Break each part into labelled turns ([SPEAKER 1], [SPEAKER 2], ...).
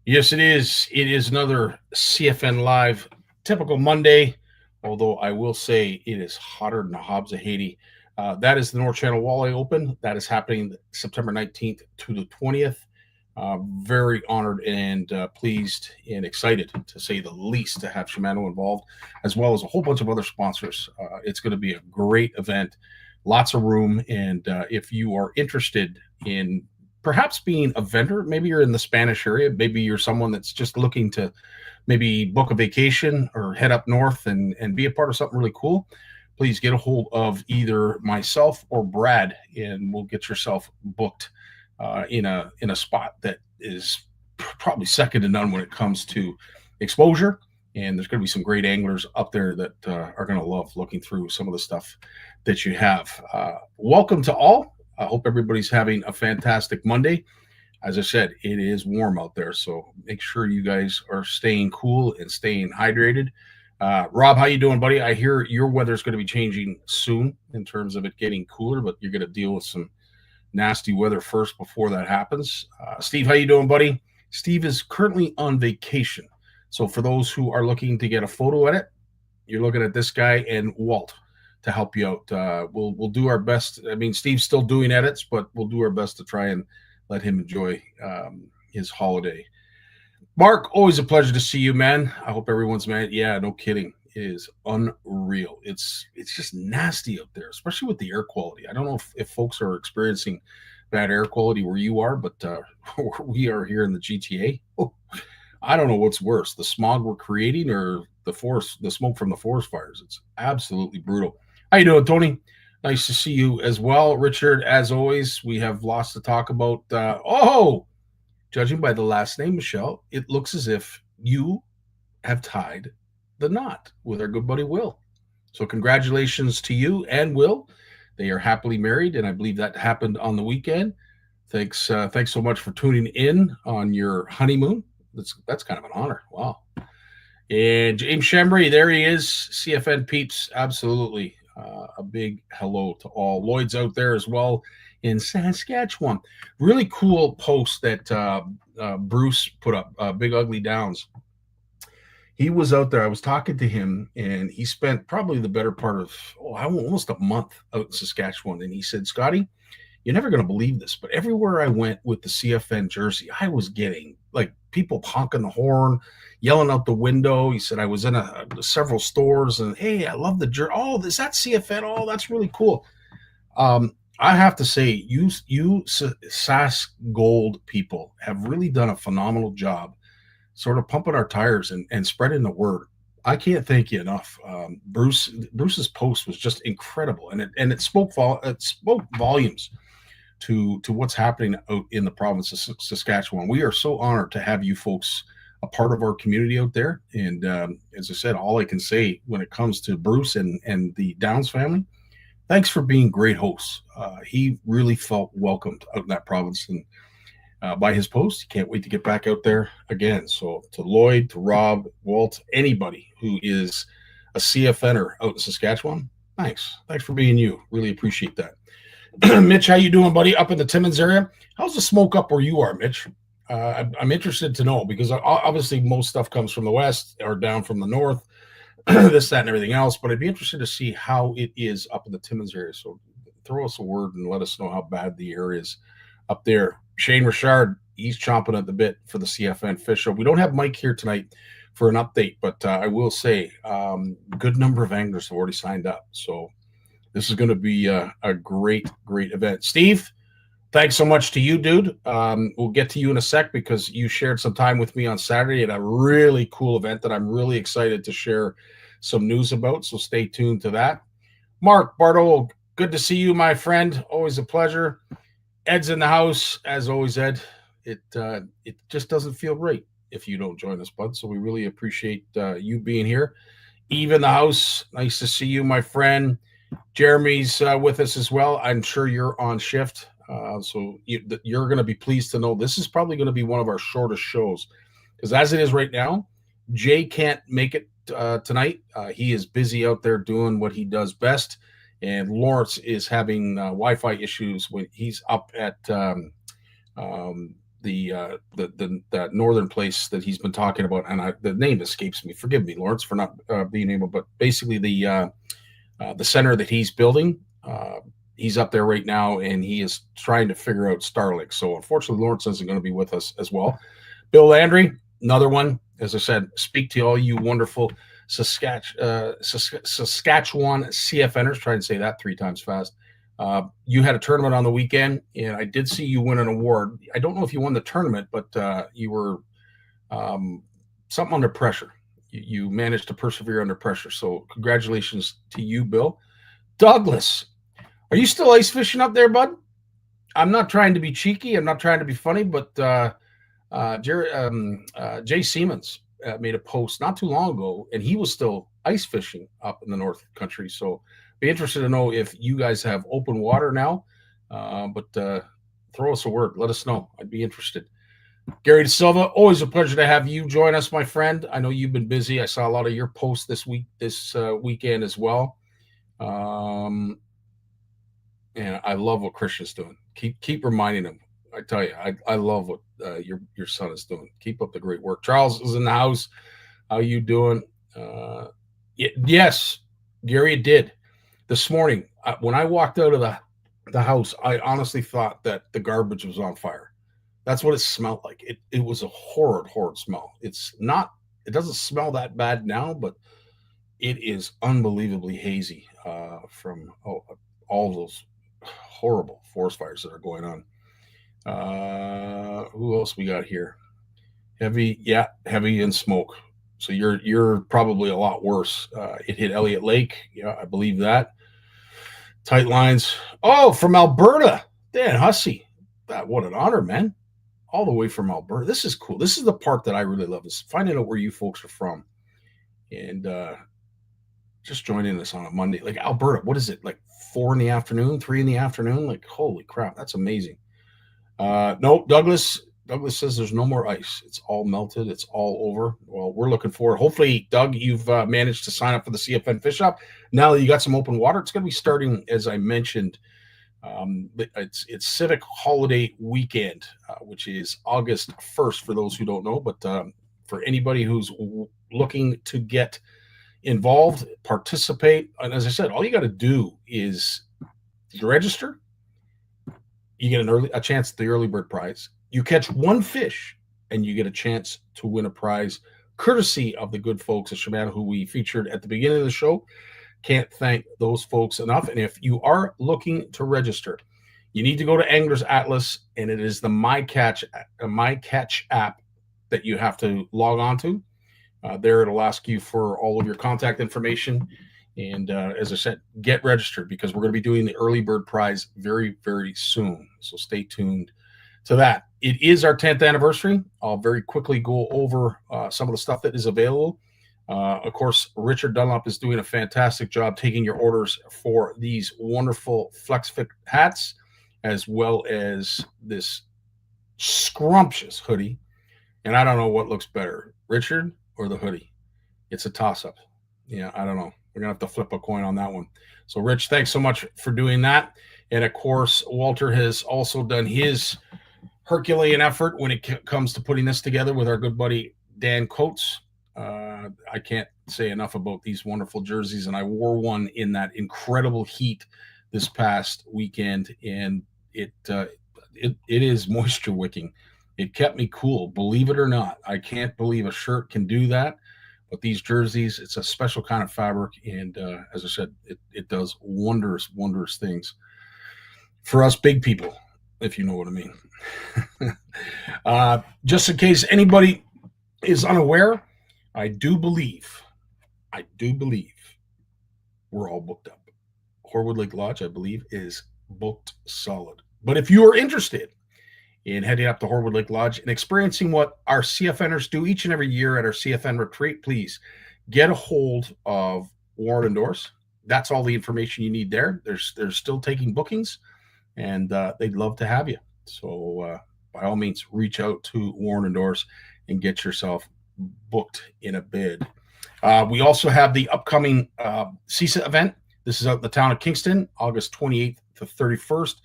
[SPEAKER 1] Yes, it is. It is another CFN Live, typical Monday, although I will say it is hotter than the Hobbs of Haiti. That is the North Channel Walleye Open. That is happening September 19th to the 20th. Very honored and pleased and excited, to say the least, to have Shimano involved, as well as a whole bunch of other sponsors. It's going to be a great event, lots of room. And if you are interested in perhaps being a vendor, maybe you're in the Spanish area, maybe you're someone that's just looking to maybe book a vacation or head up north and be a part of something really cool, please get a hold of either myself or Brad, and we'll get yourself booked in a spot that is probably second to none when it comes to exposure. And there's going to be some great anglers up there that are going to love looking through some of the stuff that you have. Welcome to all. I hope everybody's having a fantastic Monday. As I said, it is warm out there, so make sure you guys are staying cool and staying hydrated. Rob, how you doing, buddy? I hear your weather is going to be changing soon in terms of it getting cooler, but you're going to deal with some nasty weather first before that happens. Steve, how you doing, buddy? Steve is currently on vacation, so for those who are looking to get a photo edit, you're looking at this guy and Walt to help you out. We'll do our best. I mean, Steve's still doing edits, but we'll do our best to try and let him enjoy his holiday. Mark, always a pleasure to see you, man. I hope everyone's man. Yeah, no kidding. It is unreal. It's just nasty out there, especially with the air quality. I don't know if folks are experiencing bad air quality where you are, but where we are here in the GTA, oh, I don't know what's worse, the smog we're creating or the smoke from the forest fires. It's absolutely brutal. How you doing, Tony? Nice to see you as well. Richard, as always, we have lots to talk about. Judging by the last name, Michelle, it looks as if you have tied the knot with our good buddy Will. So congratulations to you and Will. They are happily married, and I believe that happened on the weekend. Thanks so much for tuning in on your honeymoon. That's kind of an honor. Wow. And James Shembry, there he is. CFN peeps, absolutely. A big hello to all. Lloyd's out there as well in Saskatchewan. Really cool post that Bruce put up, Big Ugly Downs. He was out there. I was talking to him, and he spent probably the better part of almost a month out in Saskatchewan. And he said, Scotty, you're never going to believe this, but everywhere I went with the CFN jersey, I was getting like people honking the horn, yelling out the window. He said, I was in several stores and, hey, I love the jersey. Oh, is that CFN? Oh, that's really cool. I have to say, you Sask Gold people have really done a phenomenal job sort of pumping our tires and spreading the word. I can't thank you enough. Bruce's post was just incredible, and it spoke volumes to what's happening out in the province of Saskatchewan. We are so honored to have you folks a part of our community out there. And as I said, all I can say when it comes to Bruce and the Downs family, thanks for being great hosts. He really felt welcomed out in that province, and by his post, he can't wait to get back out there again. So to Lloyd, to Rob, Walt, anybody who is a CFNer out in Saskatchewan, thanks for being you. Really appreciate that. Mitch, how you doing, buddy? Up in the Timmins area, how's the smoke up where you are, Mitch? I'm interested to know, because obviously most stuff comes from the west or down from the north, this, that, and everything else. But I'd be interested to see how it is up in the Timmins area. So throw us a word and let us know how bad the area is up there. Shane Richard, he's chomping at the bit for the CFN Fish Show. We don't have Mike here tonight for an update, but I will say good number of anglers have already signed up. So this is going to be a great event. Steve, thanks so much to you, dude. We'll get to you in a sec, because you shared some time with me on Saturday at a really cool event that I'm really excited to share some news about. So stay tuned to that. Mark Bardo, good to see you, my friend. Always a pleasure. Ed's in the house, as always, Ed. It just doesn't feel right if you don't join us, bud. So we really appreciate you being here. Eve in the house, nice to see you, my friend. Jeremy's with us as well. I'm sure you're on shift, so you're going to be pleased to know this is probably going to be one of our shortest shows, because as it is right now, Jay can't make it tonight. He is busy out there doing what he does best. And Lawrence is having Wi-Fi issues when he's up at that northern place that he's been talking about, and the name escapes me. Forgive me, Lawrence, for not being able. But basically, the center that he's building, he's up there right now, and he is trying to figure out Starlink. So unfortunately, Lawrence isn't going to be with us as well. Bill Landry, another one. As I said, speak to all you wonderful Saskatchewan CFNers. Try and say that 3 times fast. You had a tournament on the weekend, and I did see you win an award. I don't know if you won the tournament, but you were something under pressure. You managed to persevere under pressure. So congratulations to you, Bill. Douglas, are you still ice fishing up there, bud? I'm not trying to be cheeky. I'm not trying to be funny, but Jay Siemens made a post not too long ago, and he was still ice fishing up in the North Country. So be interested to know if you guys have open water now. But throw us a word. Let us know. I'd be interested. Gary De Silva, always a pleasure to have you join us, my friend. I know you've been busy. I saw a lot of your posts this weekend as well. And I love what Christian's doing. Keep reminding him. I tell you, I love what your son is doing. Keep up the great work. Charles is in the house. How you doing? Yes, Gary, it did. This morning, when I walked out of the house, I honestly thought that the garbage was on fire. That's what it smelled like. It was a horrid smell. It doesn't smell that bad now, but it is unbelievably hazy from all those horrible forest fires that are going on. Who else we got here? Heavy and smoke. So you're probably a lot worse. It hit Elliott Lake. Yeah, I believe that. Tight lines. Oh, from Alberta. Dan Hussey. What an honor, man. All the way from Alberta. This is cool. This is the part that I really love, is finding out where you folks are from. And just joining us on a Monday. Like Alberta, what is it? Like 4 in the afternoon, 3 in the afternoon? Like, holy crap, that's amazing. No, Douglas says there's no more ice. It's all melted. It's all over. Well, we're looking forward. Hopefully, Doug, you've managed to sign up for the CFN Fish Shop. Now that you got some open water, it's going to be starting, as I mentioned, it's Civic Holiday Weekend, which is August 1st for those who don't know. But for anybody who's looking to get involved, participate, and as I said, all you got to do is register. You get a chance at the early bird prize. You catch one fish, and you get a chance to win a prize, courtesy of the good folks at Shimano, who we featured at the beginning of the show. Can't thank those folks enough. And if you are looking to register, you need to go to Angler's Atlas, and it is the My Catch app that you have to log on to. There it'll ask you for all of your contact information. And as I said, get registered, because we're going to be doing the early bird prize very, very soon. So stay tuned to that. It is our 10th anniversary. I'll very quickly go over some of the stuff that is available. Of course, Richard Dunlop is doing a fantastic job taking your orders for these wonderful FlexFit hats, as well as this scrumptious hoodie. And I don't know what looks better, Richard or the hoodie. It's a toss-up. Yeah, I don't know. We're going to have to flip a coin on that one. So, Rich, thanks so much for doing that. And, of course, Walter has also done his Herculean effort when it comes to putting this together with our good buddy Dan Coates. I can't say enough about these wonderful jerseys, and I wore one in that incredible heat this past weekend, and it is moisture wicking. It kept me cool, believe it or not. I can't believe a shirt can do that. But these jerseys, it's a special kind of fabric, and as I said, it does wondrous things for us big people, if you know what I mean. Just in case anybody is unaware, I do believe we're all booked up. Horwood Lake Lodge, I believe, is booked solid. But if you are interested in heading up to Horwood Lake Lodge and experiencing what our CFNers do each and every year at our CFN retreat, please get a hold of Warren and Doris. That's all the information you need there. They're still taking bookings, and they'd love to have you. So by all means, reach out to Warren and Doris and get yourself booked in a bid. We also have the upcoming CISA event. This is out in the town of Kingston, August 28th to 31st.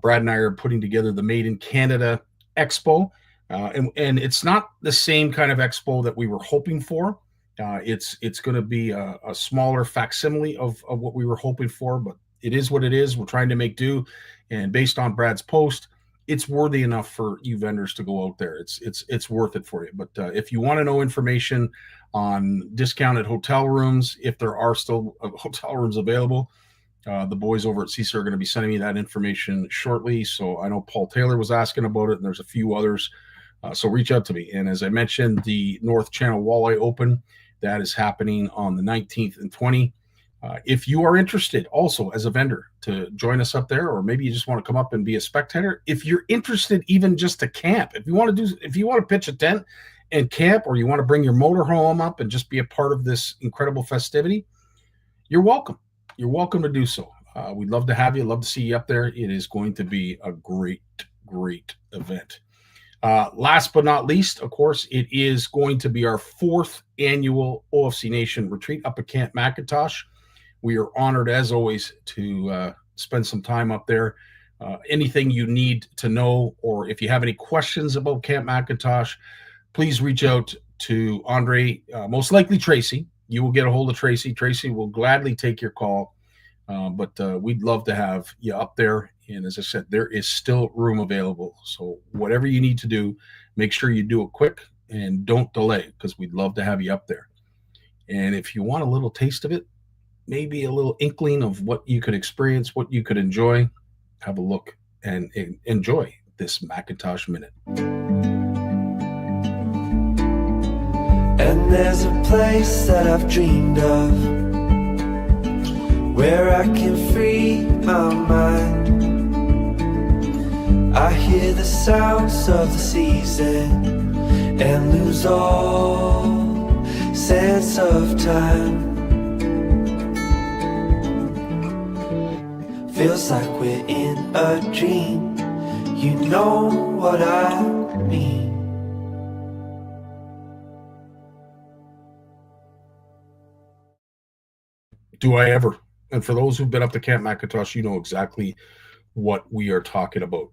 [SPEAKER 1] Brad and I are putting together the Made in Canada expo. And it's not the same kind of expo that we were hoping for. It's going to be a smaller facsimile of what we were hoping for, but it is what it is. We're trying to make do. And based on Brad's post, it's worthy enough for you vendors to go out there. It's worth it for you. But if you want to know information on discounted hotel rooms, if there are still hotel rooms available, the boys over at CISA are going to be sending me that information shortly. So I know Paul Taylor was asking about it, and there's a few others. So reach out to me. And as I mentioned, the North Channel Walleye Open, that is happening on the 19th and 20th. If you are interested also as a vendor to join us up there, or maybe you just want to come up and be a spectator, if you're interested even just to camp, if you want to pitch a tent and camp, or you want to bring your motorhome up and just be a part of this incredible festivity, you're welcome. You're welcome to do so. We'd love to have you. Love to see you up there. It is going to be a great, great event. Last but not least, of course, it is going to be our 4th annual OFC Nation retreat up at Camp McIntosh. We are honored, as always, to spend some time up there. Anything you need to know, or if you have any questions about Camp McIntosh, please reach out to Andre, most likely Tracy. You will get a hold of Tracy. Tracy will gladly take your call, but we'd love to have you up there. And as I said, there is still room available. So whatever you need to do, make sure you do it quick and don't delay, because we'd love to have you up there. And if you want a little taste of it, maybe a little inkling of what you could experience, what you could enjoy, have a look and enjoy this McIntosh Minute.
[SPEAKER 2] And there's a place that I've dreamed of, where I can free my mind. I hear the sounds of the season and lose all sense of time. Feels like we're in a dream, you know what I mean.
[SPEAKER 1] Do I ever? And for those who've been up to Camp McIntosh, you know exactly what we are talking about.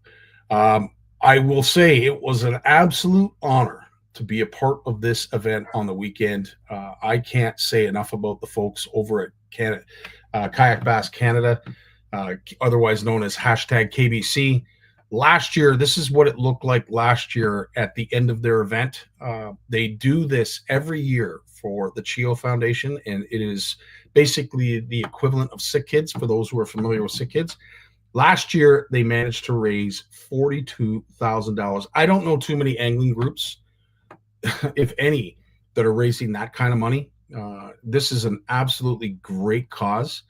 [SPEAKER 1] I will say it was an absolute honor to be a part of this event on the weekend. I can't say enough about the folks over at Kayak Bass Canada, otherwise known as #KBC. Last year, this is what it looked like last year at the end of their event. They do this every year for the CHIO Foundation, and it is basically the equivalent of Sick Kids for those who are familiar with Sick Kids. Last year, they managed to raise $42,000. I don't know too many angling groups, if any, that are raising that kind of money. This is an absolutely great cause.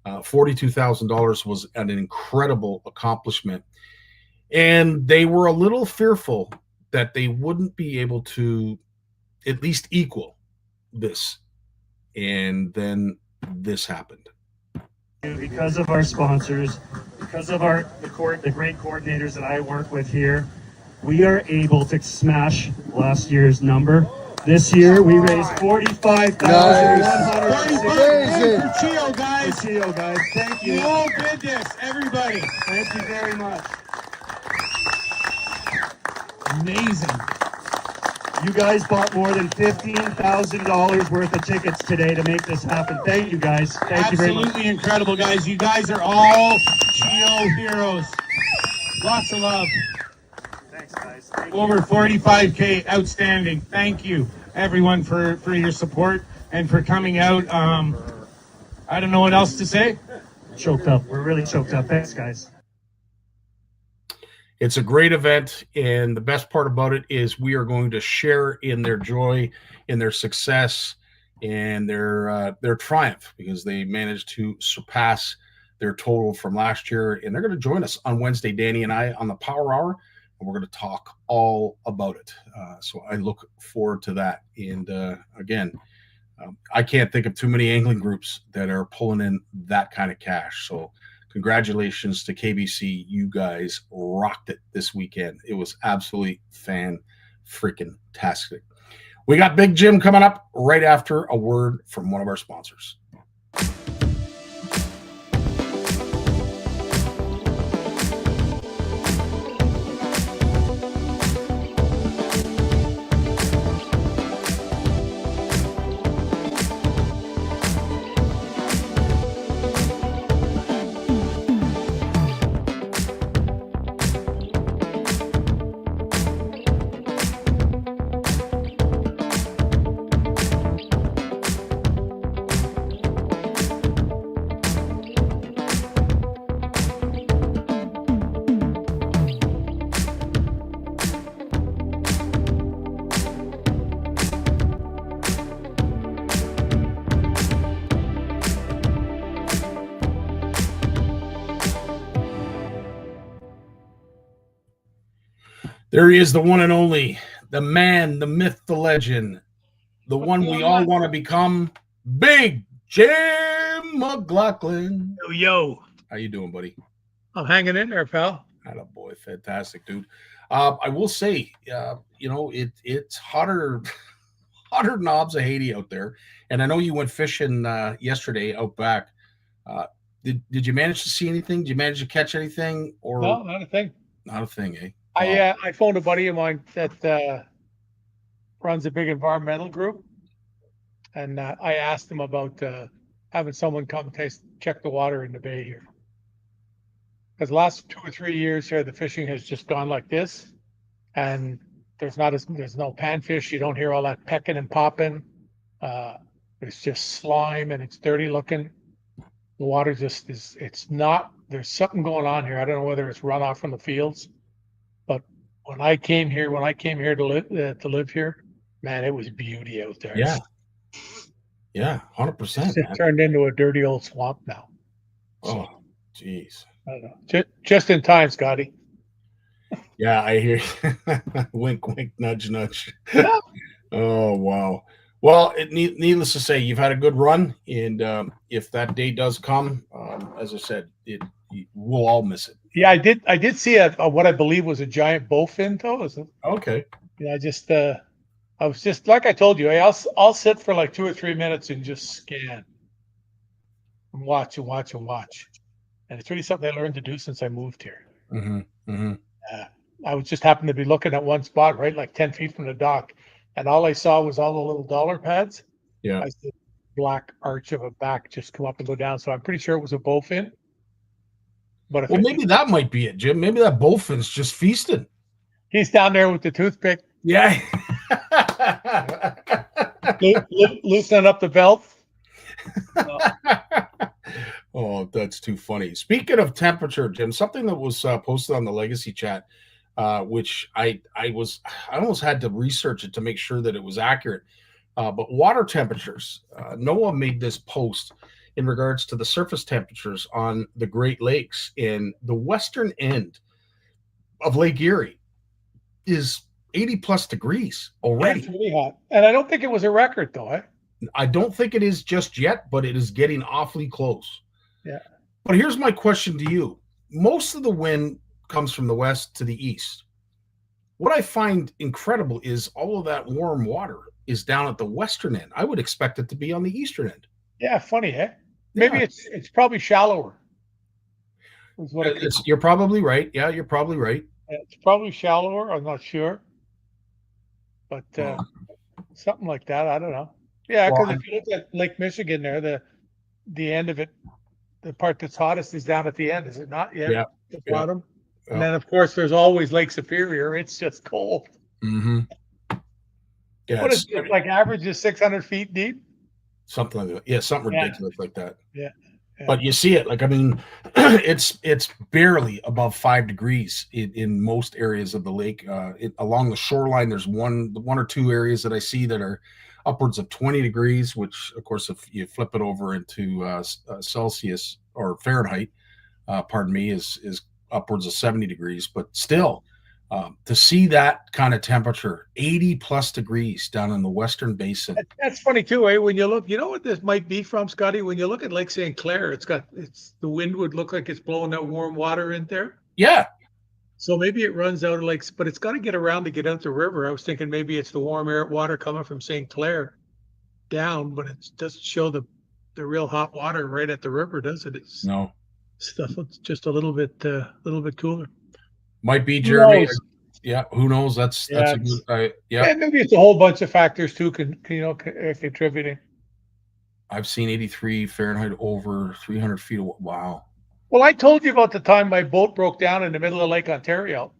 [SPEAKER 1] $42,000 was an incredible accomplishment. And they were a little fearful that they wouldn't be able to at least equal this. And then this happened.
[SPEAKER 3] Because of our sponsors, because of the great coordinators that I work with here, we are able to smash last year's number. This year we raised $45,100.
[SPEAKER 4] For CHIO, guys.
[SPEAKER 3] For CHIO, guys. Thank you.
[SPEAKER 4] You all did this, everybody.
[SPEAKER 3] Thank you very much.
[SPEAKER 4] Amazing.
[SPEAKER 3] You guys bought more than $15,000 worth of tickets today to make this happen. Thank you, guys. Thank you very much.
[SPEAKER 4] Absolutely incredible, guys. You guys are all CHIO heroes. Lots of love.
[SPEAKER 3] Thanks, guys. Thank you.
[SPEAKER 4] Over 45K, outstanding. Thank you, everyone, for your support and for coming out. I don't know what else to say.
[SPEAKER 3] Choked up. We're really choked up. Thanks, guys.
[SPEAKER 1] It's a great event, and the best part about it is we are going to share in their joy, in their success, and their triumph, because they managed to surpass their total from last year. And they're going to join us on Wednesday, Danny and I, on the Power Hour, and we're going to talk all about it. So I look forward to that. And again, I can't think of too many angling groups that are pulling in that kind of cash. So congratulations to KBC. You guys rocked it this weekend. It was absolutely fan-freaking-tastic. We got Big Jim coming up right after a word from one of our sponsors. There he is, the one and only, the man, the myth, the legend, the one we all want to become, Big Jim McLaughlin.
[SPEAKER 5] Yo,
[SPEAKER 1] How you doing, buddy?
[SPEAKER 5] I'm hanging in there, pal.
[SPEAKER 1] Boy, fantastic, dude. I will say, it's hotter than knobs of Haiti out there. And I know you went fishing yesterday out back. Did you manage to see anything? Did you manage to catch anything? Or
[SPEAKER 5] No, not a thing.
[SPEAKER 1] not a thing, eh?
[SPEAKER 5] I phoned a buddy of mine that runs a big environmental group, and I asked him about having someone come check the water in the bay here. Because the last 2 or 3 years here, the fishing has just gone like this, and there's no panfish. You don't hear all that pecking and popping. It's just slime and it's dirty looking. The water just is. It's not. There's something going on here. I don't know whether it's runoff from the fields, but when I came here to live here, man, it was beauty out there.
[SPEAKER 1] Yeah, 100%.
[SPEAKER 5] It turned into a dirty old swamp now.
[SPEAKER 1] Oh, jeez.
[SPEAKER 5] I don't know. Just in time, Scotty.
[SPEAKER 1] Yeah, I hear you. Wink, wink, nudge, nudge. Oh, wow. Well, needless to say, you've had a good run, and if that day does come, as I said, we'll all miss it.
[SPEAKER 5] Yeah, I did see what I believe was a giant bowfin, though.
[SPEAKER 1] Okay.
[SPEAKER 5] Yeah, I was just like I told you. I'll sit for like 2 or 3 minutes and just scan, and watch and watch and watch, and it's really something I learned to do since I moved here.
[SPEAKER 1] Mm-hmm. Mm-hmm.
[SPEAKER 5] I was just happened to be looking at one spot, right, like 10 feet from the dock, and all I saw was all the little dollar pads.
[SPEAKER 1] Yeah.
[SPEAKER 5] I see a black arch of a back just come up and go down. So I'm pretty sure it was a bowfin. But
[SPEAKER 1] maybe that might be it, Jim. Maybe that bowfin's just feasting.
[SPEAKER 5] He's down there with the toothpick.
[SPEAKER 1] Yeah.
[SPEAKER 5] Loosening up the belt.
[SPEAKER 1] Oh, that's too funny. Speaking of temperature, Jim, something that was posted on the Legacy chat, which I almost had to research it to make sure that it was accurate. But water temperatures, Noah made this post in regards to the surface temperatures on the Great Lakes, in the western end of Lake Erie is 80 plus degrees already.
[SPEAKER 5] That's really hot. And I don't think it was a record, though. Eh?
[SPEAKER 1] I don't think it is just yet, but it is getting awfully close.
[SPEAKER 5] Yeah.
[SPEAKER 1] But here's my question to you. Most of the wind comes from the west to the east. What I find incredible is all of that warm water is down at the western end. I would expect it to be on the eastern end.
[SPEAKER 5] Yeah, funny, eh? Maybe it's probably shallower.
[SPEAKER 1] You're probably right. Yeah, you're probably right.
[SPEAKER 5] It's probably shallower. I'm not sure. But something like that. I don't know. Yeah, because if you look at Lake Michigan there, the end of it, the part that's hottest is down at the end, is it not? Yeah. The bottom. Yeah. And then, of course, there's always Lake Superior. It's just cold.
[SPEAKER 1] Mm-hmm. Yeah,
[SPEAKER 5] what is it, like average is 600 feet deep?
[SPEAKER 1] Something like that. Yeah, something ridiculous like that.
[SPEAKER 5] Yeah.
[SPEAKER 1] But you see it, like, I mean, it's barely above 5 degrees in most areas of the lake. Along the shoreline, there's one or two areas that I see that are upwards of 20 degrees, which, of course, if you flip it over into Celsius or Fahrenheit, is upwards of 70 degrees. But still, to see that kind of temperature, 80 plus degrees down in the western basin.
[SPEAKER 5] That's funny too, eh? When you look, you know what this might be from, Scotty? When you look at Lake St. Clair, the wind would look like it's blowing that warm water in there.
[SPEAKER 1] Yeah.
[SPEAKER 5] So maybe it runs out of lakes, but it's got to get around to get out the river. I was thinking maybe it's the warm air water coming from St. Clair down, but it doesn't show the real hot water right at the river, does it? It's
[SPEAKER 1] no
[SPEAKER 5] stuff. It's just a little bit cooler.
[SPEAKER 1] Might be, Jeremy. Yeah, who knows? That's a good.
[SPEAKER 5] Yeah, maybe it's a whole bunch of factors too. Contributing.
[SPEAKER 1] I've seen 83 Fahrenheit over 300 feet. Wow.
[SPEAKER 5] Well, I told you about the time my boat broke down in the middle of Lake Ontario,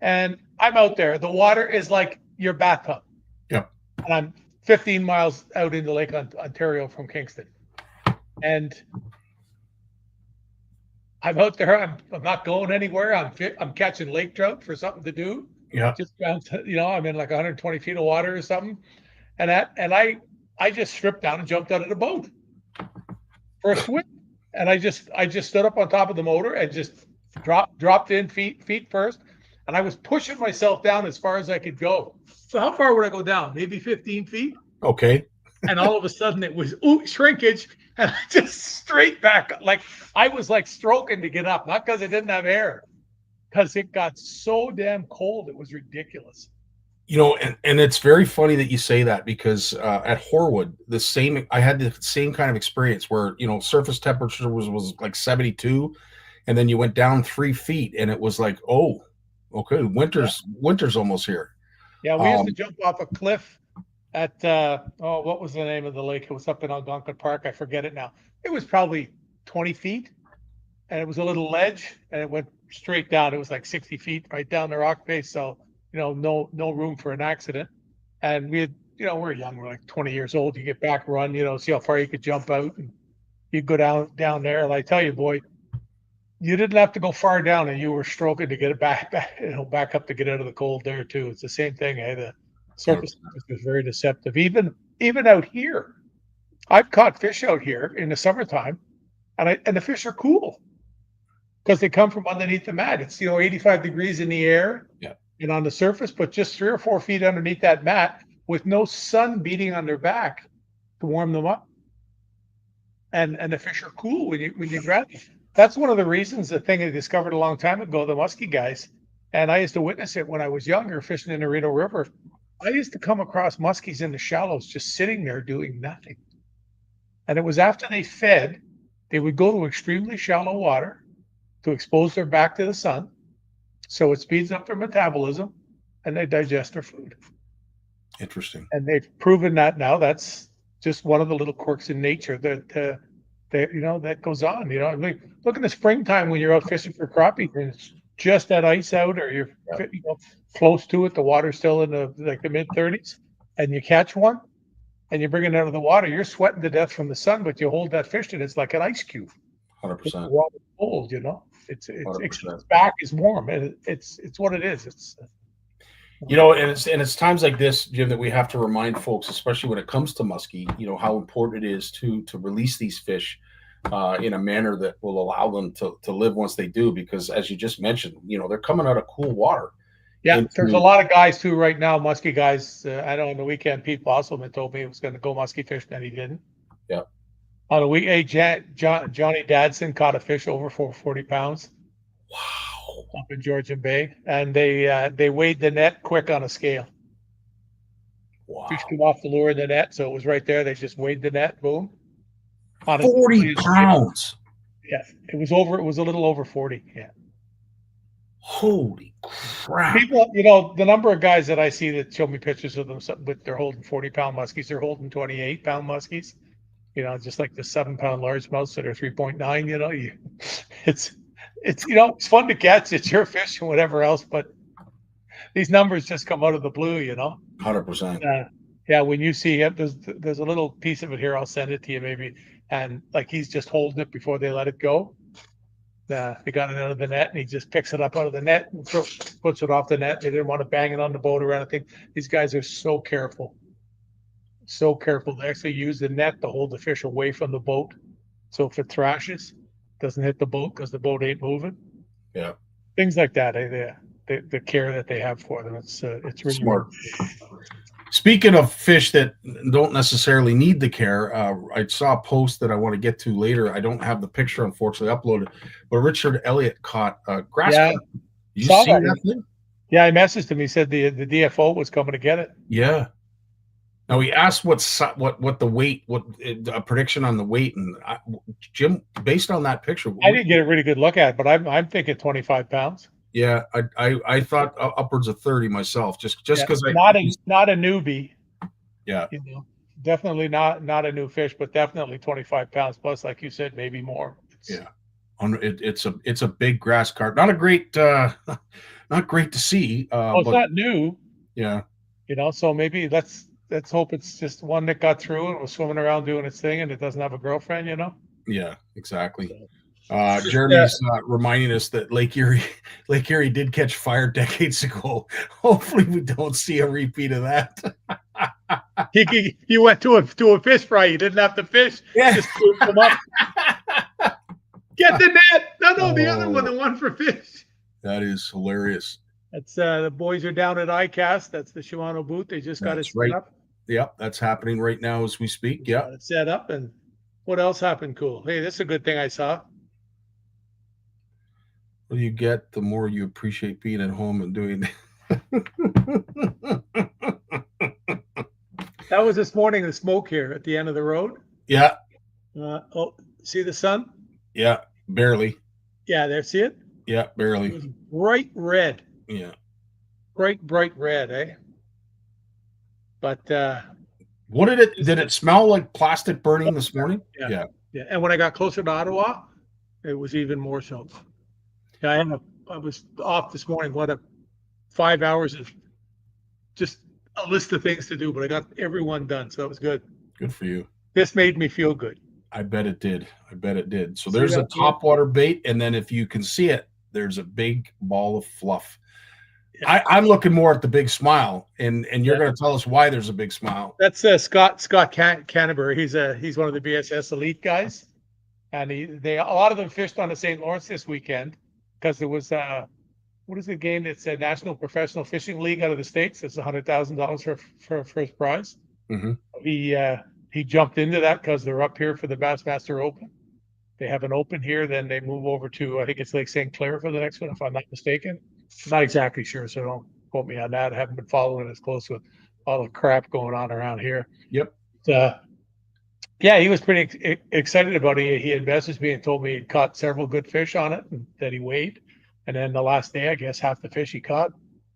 [SPEAKER 5] and I'm out there. The water is like your bathtub.
[SPEAKER 1] Yeah.
[SPEAKER 5] And I'm 15 miles out into Lake Ontario from Kingston, and I'm out there. I'm not going anywhere. I'm catching lake trout for something to do.
[SPEAKER 1] Yeah.
[SPEAKER 5] Just I'm in like 120 feet of water or something, and I just stripped down and jumped out of the boat for a swim. And I just stood up on top of the motor and just dropped in feet first, and I was pushing myself down as far as I could go. So how far would I go down? Maybe 15 feet.
[SPEAKER 1] Okay.
[SPEAKER 5] And all of a sudden it was shrinkage, and I just straight back. Like I was like stroking to get up, not because I didn't have air, because it got so damn cold. It was ridiculous.
[SPEAKER 1] You know, and it's very funny that you say that, because at Horwood, I had the same kind of experience where, you know, surface temperature was like 72, and then you went down 3 feet and it was like, oh, okay, winter's almost here.
[SPEAKER 5] Yeah, we used to jump off a cliff at what was the name of the lake? It was up in Algonquin Park. I forget it now. It was probably 20 feet, and it was a little ledge, and it went straight down. It was like 60 feet right down the rock face. So, you know, no room for an accident. And we had, you know, we're young. We're like 20 years old. You get back, run, you know, see how far you could jump out, and you go down there. And I tell you, boy, you didn't have to go far down, and you were stroking to get it back up to get out of the cold there too. It's the same thing. The surface is very deceptive. Even out here, I've caught fish out here in the summertime, and the fish are cool because they come from underneath the mat. It's, you know, 85 degrees in the air,
[SPEAKER 1] yeah,
[SPEAKER 5] and on the surface, but just 3 or 4 feet underneath that mat with no sun beating on their back to warm them up. And the fish are cool when you grab them. That's one of the reasons, the thing I discovered a long time ago, the muskie guys, and I used to witness it when I was younger fishing in the Reno River. I used to come across muskies in the shallows just sitting there doing nothing. And it was after they fed, they would go to extremely shallow water to expose their back to the sun. So it speeds up their metabolism and they digest their food.
[SPEAKER 1] Interesting.
[SPEAKER 5] And they've proven that now. That's just one of the little quirks in nature that you know, that goes on. You know, I mean, look in the springtime when you're out fishing for crappie and it's just that ice out, or you're you know, close to it, the water's still in the mid 30s, and you catch one and you bring it out of the water, you're sweating to death from the sun, but you hold that fish and it's like an ice cube.
[SPEAKER 1] 100%.
[SPEAKER 5] The water's cold, you know. Its back is warm, and it's what it is. It's
[SPEAKER 1] you know, and it's times like this, Jim, that we have to remind folks, especially when it comes to muskie, you know, how important it is to release these fish in a manner that will allow them to live once they do, because as you just mentioned, you know, they're coming out of cool water.
[SPEAKER 5] Yeah, there's a lot of guys too right now, muskie guys. I know on the weekend, Pete Bosselman told me he was going to go muskie fishing, and he didn't.
[SPEAKER 1] Yeah.
[SPEAKER 5] On the week, Johnny Dadson caught a fish over 40 pounds.
[SPEAKER 1] Wow.
[SPEAKER 5] Up in Georgian Bay, and they weighed the net quick on a scale.
[SPEAKER 1] Wow.
[SPEAKER 5] Fish came off the lure in the net, so it was right there. They just weighed the net, boom.
[SPEAKER 1] 40 pounds.
[SPEAKER 5] Yeah, it was over. It was a little over 40. Yeah.
[SPEAKER 1] Holy crap!
[SPEAKER 5] People, you know, the number of guys that I see that show me pictures of them, but they're holding 40-pound muskies. They're holding 28-pound muskies. You know, just like the 7-pound largemouths that are 3.9. You know, it's you know, it's fun to catch. It's your fish and whatever else, but these numbers just come out of the blue. You know.
[SPEAKER 1] 100%.
[SPEAKER 5] Yeah, when you see it, there's a little piece of it here. I'll send it to you maybe. And like he's just holding it before they let it go. They got it out of the net, and he just picks it up out of the net and puts it off the net. They didn't want to bang it on the boat or anything. These guys are so careful. So careful. They actually use the net to hold the fish away from the boat. So if it thrashes, it doesn't hit the boat because the boat ain't moving.
[SPEAKER 1] Yeah.
[SPEAKER 5] Things like that. The care that they have for them. It's really
[SPEAKER 1] smart. Speaking of fish that don't necessarily need the care, I saw a post that I want to get to later. I don't have the picture, unfortunately, uploaded, but Richard Elliott caught a grass carp. Did you see that thing?
[SPEAKER 5] Yeah, I messaged him. He said the DFO was coming to get it.
[SPEAKER 1] Yeah. Now he asked what the weight, what a prediction on the weight, and Jim, based on that picture,
[SPEAKER 5] I didn't get a really good look at it, but I'm thinking 25 pounds.
[SPEAKER 1] Yeah, I thought upwards of 30 myself, just because
[SPEAKER 5] not a newbie.
[SPEAKER 1] Yeah,
[SPEAKER 5] you know, definitely not a new fish, but definitely 25 pounds plus, like you said, maybe more.
[SPEAKER 1] It's a big grass carp. Not a great, not great to see.
[SPEAKER 5] It's not new.
[SPEAKER 1] Yeah,
[SPEAKER 5] you know, so maybe let's hope it's just one that got through and was swimming around doing its thing, and it doesn't have a girlfriend. You know.
[SPEAKER 1] Yeah, exactly. Jeremy's reminding us that Lake Erie did catch fire decades ago. Hopefully we don't see a repeat of that.
[SPEAKER 5] He went to a fish fry. You didn't have to fish.
[SPEAKER 1] Yeah.
[SPEAKER 5] Just scooped them up. Get the net. No, the other one, the one for fish.
[SPEAKER 1] That is hilarious.
[SPEAKER 5] That's the boys are down at ICAST. That's the Shimano booth. They just got it
[SPEAKER 1] That's
[SPEAKER 5] set
[SPEAKER 1] right.
[SPEAKER 5] up.
[SPEAKER 1] Yep, that's happening right now as we speak. Yeah.
[SPEAKER 5] Got it set up. And what else happened cool? Hey, this is a good thing I saw.
[SPEAKER 1] What you get, the more you appreciate being at home and doing.
[SPEAKER 5] That was this morning, the smoke here at the end of the road.
[SPEAKER 1] Yeah.
[SPEAKER 5] Oh, see the sun?
[SPEAKER 1] Yeah. Barely.
[SPEAKER 5] Yeah, there, see it?
[SPEAKER 1] Yeah.
[SPEAKER 5] It
[SPEAKER 1] Barely.
[SPEAKER 5] was bright red.
[SPEAKER 1] Yeah.
[SPEAKER 5] Bright red, eh? But
[SPEAKER 1] What did it smell like plastic burning this morning?
[SPEAKER 5] Yeah. And when I got closer to Ottawa, it was even more so. Yeah, I was off this morning. 5 hours of just a list of things to do, but I got everyone done, so it was good.
[SPEAKER 1] Good for you.
[SPEAKER 5] This made me feel good.
[SPEAKER 1] I bet it did. So
[SPEAKER 5] See
[SPEAKER 1] there's a
[SPEAKER 5] that?
[SPEAKER 1] topwater bait, and then if you can see it, there's a big ball of fluff. Yeah. I'm looking more at the big smile, and you're going to tell us why there's a big smile.
[SPEAKER 5] That's Scott Canterbury. He's one of the BSS elite guys, and a lot of them fished on the St. Lawrence this weekend because there was what is the game? It's a National Professional Fishing League out of the States. It's $100,000 for first prize.
[SPEAKER 1] Mm-hmm.
[SPEAKER 5] He jumped into that because they're up here for the Bassmaster Open. They have an open here, then they move over to, I think it's Lake St. Clair for the next one, if I'm not mistaken. I'm not exactly sure, so don't quote me on that. I haven't been following as close with all the crap going on around here.
[SPEAKER 1] Yep.
[SPEAKER 5] Yeah, he was pretty excited about it. He had messaged me and told me he'd caught several good fish on it and that he weighed. And then the last day, I guess half the fish he caught,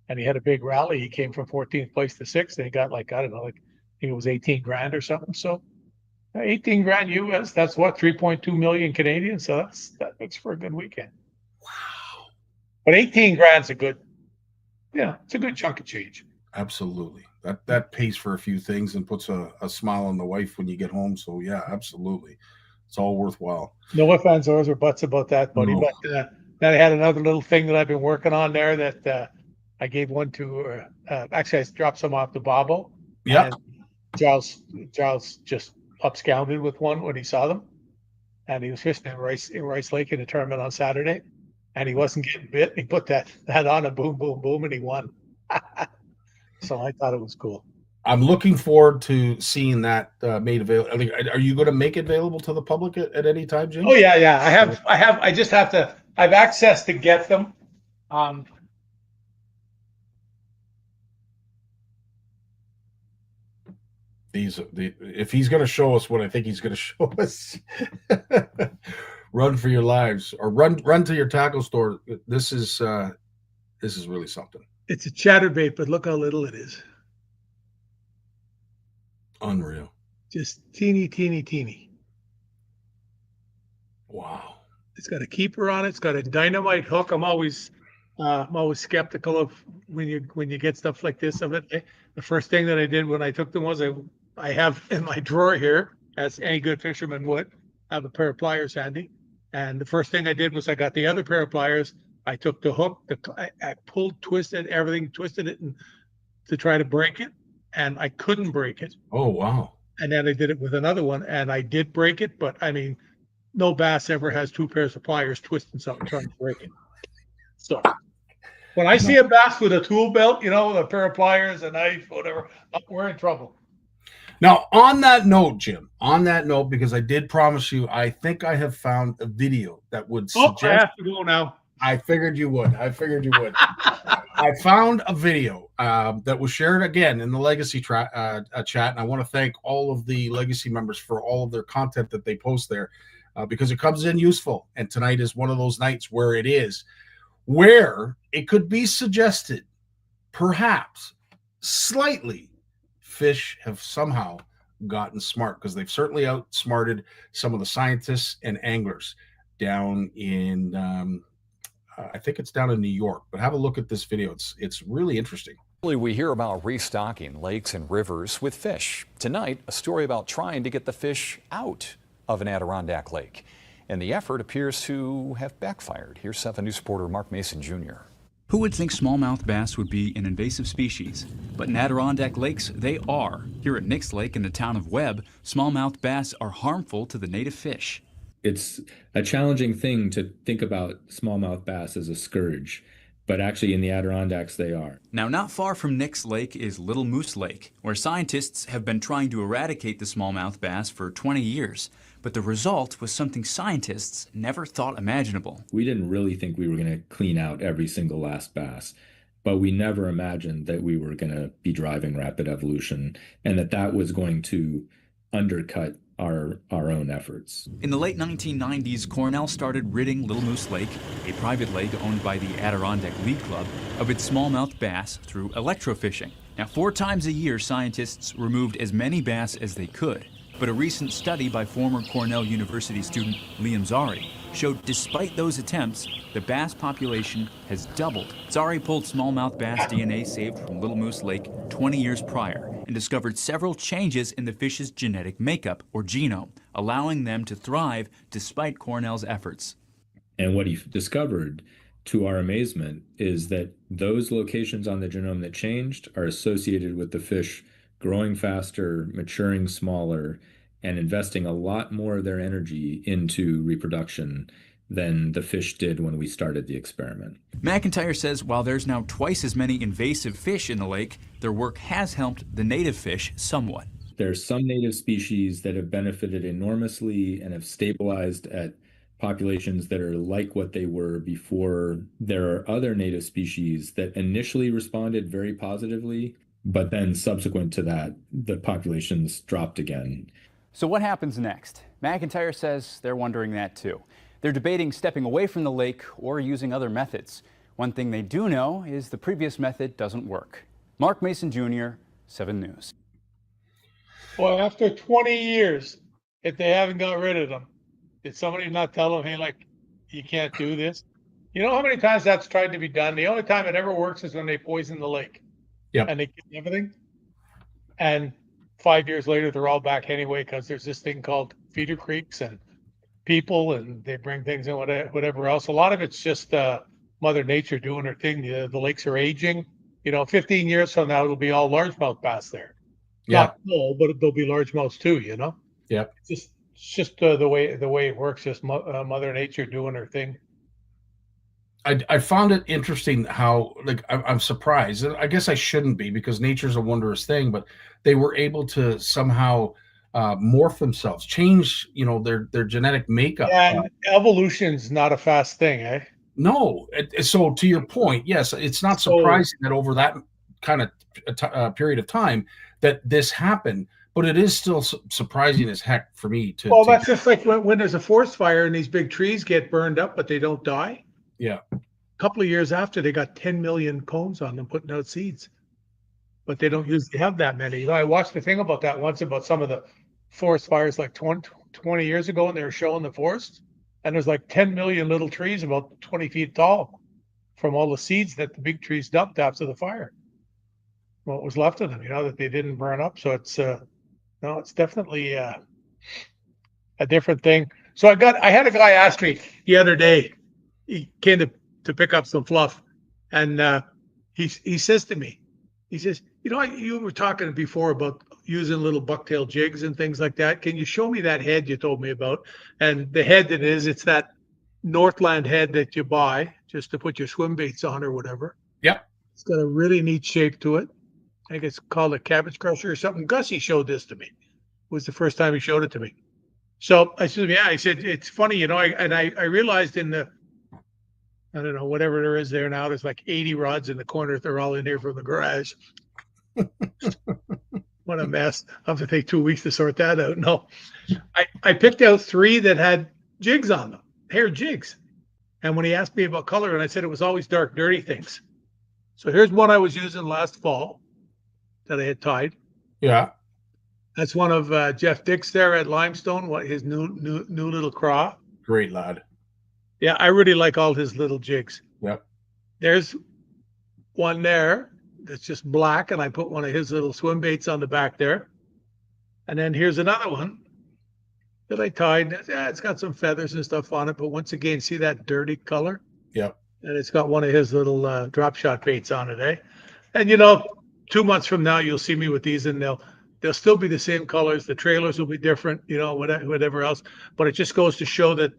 [SPEAKER 5] and he had a big rally. He came from 14th place to 6th, and he got I think it was 18 grand or something. So 18 grand US, that's what, 3.2 million Canadian. So that makes for a good weekend.
[SPEAKER 1] Wow.
[SPEAKER 5] But 18 grand's it's a good chunk of change.
[SPEAKER 1] Absolutely. That pays for a few things and puts a smile on the wife when you get home. So yeah, absolutely. It's all worthwhile.
[SPEAKER 5] No ifs, ands, or buts about that, buddy.
[SPEAKER 1] No.
[SPEAKER 5] But then I had another little thing that I've been working on there that I gave one to, actually I dropped some off to Bobo.
[SPEAKER 1] Yeah.
[SPEAKER 5] Giles just upscounded with one when he saw them. And he was fishing in Rice Lake in a tournament on Saturday. And he wasn't getting bit. He put that on a boom, boom, boom, and he won. So I thought it was cool.
[SPEAKER 1] I'm looking forward to seeing that made available. Are you going to make it available to the public at any time, Jim?
[SPEAKER 5] Oh yeah. I just have to. I have access to get them.
[SPEAKER 1] If he's going to show us what I think he's going to show us, run for your lives or run to your tackle store. This is really something.
[SPEAKER 5] It's a chatterbait, but look how little it is.
[SPEAKER 1] Unreal.
[SPEAKER 5] Just teeny.
[SPEAKER 1] Wow.
[SPEAKER 5] It's got a keeper on it. It's got a dynamite hook. I'm always skeptical of when you get stuff like this of it. The first thing that I did when I took them was I have in my drawer here, as any good fisherman would, have a pair of pliers handy. And the first thing I did was I got the other pair of pliers. I took the hook, I pulled, twisted it to try to break it, and I couldn't break it.
[SPEAKER 1] Oh, wow.
[SPEAKER 5] And then I did it with another one, and I did break it, but I mean, no bass ever has two pairs of pliers twisting something trying to break it. So when I see a bass with a tool belt, with a pair of pliers, a knife, whatever, we're in trouble.
[SPEAKER 1] Now, on that note, Jim, because I did promise you, I think I have found a video that would suggest.
[SPEAKER 5] I have to go now.
[SPEAKER 1] I figured you would. I found a video that was shared again in the Legacy chat, and I want to thank all of the Legacy members for all of their content that they post there because it comes in useful. And tonight is one of those nights where it could be suggested, perhaps, slightly, fish have somehow gotten smart because they've certainly outsmarted some of the scientists and anglers down in I think it's down in New York, but have a look at this video. It's really interesting.
[SPEAKER 6] We hear about restocking lakes and rivers with fish. Tonight, a story about trying to get the fish out of an Adirondack lake. And the effort appears to have backfired. Here's CFN News reporter Mark Mason Jr.
[SPEAKER 7] Who would think smallmouth bass would be an invasive species? But in Adirondack lakes, they are. Here at Nix Lake in the town of Webb, smallmouth bass are harmful to the native fish.
[SPEAKER 8] It's a challenging thing to think about smallmouth bass as a scourge. but actually in the Adirondacks they are.
[SPEAKER 7] Now, not far from Nick's Lake is Little Moose Lake, where scientists have been trying to eradicate the smallmouth bass for 20 years. But the result was something scientists never thought imaginable.
[SPEAKER 8] We didn't really think we were going to clean out every single last bass, but we never imagined that we were going to be driving rapid evolution and that that was going to undercut our own efforts.
[SPEAKER 7] In the late 1990s, Cornell started ridding Little Moose Lake, a private lake owned by the Adirondack Lead Club, of its smallmouth bass through electrofishing. Now, 4 times a year, scientists removed as many bass as they could. But a recent study by former Cornell University student Liam Zari showed despite those attempts, the bass population has doubled. Zari pulled smallmouth bass DNA saved from Little Moose Lake 20 years prior and discovered several changes in the fish's genetic makeup, or genome, allowing them to thrive despite Cornell's efforts.
[SPEAKER 8] And what he discovered, to our amazement, is that those locations on the genome that changed are associated with the fish growing faster, maturing smaller, and investing a lot more of their energy into reproduction than the fish did when we started the experiment.
[SPEAKER 7] McIntyre says while there's now twice as many invasive fish in the lake, their work has helped the native fish somewhat.
[SPEAKER 8] There's some native species that have benefited enormously and have stabilized at populations that are like what they were before. There are other native species that initially responded very positively, but then subsequent to that, the populations dropped again.
[SPEAKER 9] So what happens next? McIntyre says they're wondering that too. They're debating stepping away from the lake or using other methods. One thing they do know is the previous method doesn't work. Mark Mason Jr., 7 News.
[SPEAKER 5] Well, after 20 years, if they haven't got rid of them, did somebody not tell them, hey, like, you can't do this? You know how many times that's tried to be done? The only time it ever works is when they poison the lake.
[SPEAKER 1] Yeah.
[SPEAKER 5] And they kill everything. And 5 years later, they're all back anyway because there's this thing called feeder creeks and people, and they bring things in, whatever else. A lot of it's just Mother Nature doing her thing. The lakes are aging. 15 years from now, it'll be all largemouth bass there.
[SPEAKER 1] Yeah.
[SPEAKER 5] Not full, but there'll be largemouths too,
[SPEAKER 1] Yeah.
[SPEAKER 5] It's just the way it works, just Mother Nature doing her thing.
[SPEAKER 1] I found it interesting how, like, I'm surprised. And I guess I shouldn't be because nature's a wondrous thing, but they were able to somehow morph themselves, change, their genetic makeup.
[SPEAKER 5] Yeah, evolution's not a fast thing, eh?
[SPEAKER 1] No. So to your point, yes, it's not surprising that over that kind of period of time that this happened, but it is still surprising as heck for me to.
[SPEAKER 5] Well, that's just like when there's a forest fire and these big trees get burned up, but they don't die.
[SPEAKER 1] Yeah.
[SPEAKER 5] A couple of years after, they got 10 million cones on them putting out seeds, but they don't usually have that many. I watched the thing about that once about some of the forest fires like 20 years ago, and they were showing the forest, and there's like 10 million little trees about 20 feet tall from all the seeds that the big trees dumped after the fire. What was left of them, that they didn't burn up. So it's it's definitely a different thing. So I had a guy ask me the other day. He came to pick up some fluff, and he says to me, he says, you were talking before about using little bucktail jigs and things like that. Can you show me that head you told me about? And the head it's that Northland head that you buy just to put your swim baits on or whatever.
[SPEAKER 1] Yep.
[SPEAKER 5] It's got a really neat shape to it. I think it's called a cabbage crusher or something. Gussie showed this to me. It was the first time he showed it to me. So I said, yeah, I said, it's funny, I realized in the, I don't know, whatever there is there now, there's like 80 rods in the corner. They're all in here from the garage. What a mess. I'll have to take 2 weeks to sort that out. No, I picked out 3 that had jigs on them, hair jigs. And when he asked me about color, and I said it was always dark, dirty things. So here's one I was using last fall that I had tied.
[SPEAKER 1] Yeah.
[SPEAKER 5] That's one of Jeff Dick's there at Limestone, his new little craw.
[SPEAKER 1] Great lad.
[SPEAKER 5] Yeah, I really like all his little jigs.
[SPEAKER 1] Yep.
[SPEAKER 5] There's one there that's just black, and I put one of his little swim baits on the back there. And then here's another one that I tied. Yeah, it's got some feathers and stuff on it, but once again, see that dirty color?
[SPEAKER 1] Yep.
[SPEAKER 5] And it's got one of his little drop shot baits on it, eh? And 2 months from now, you'll see me with these, and they'll still be the same colors. The trailers will be different, whatever else. But it just goes to show that,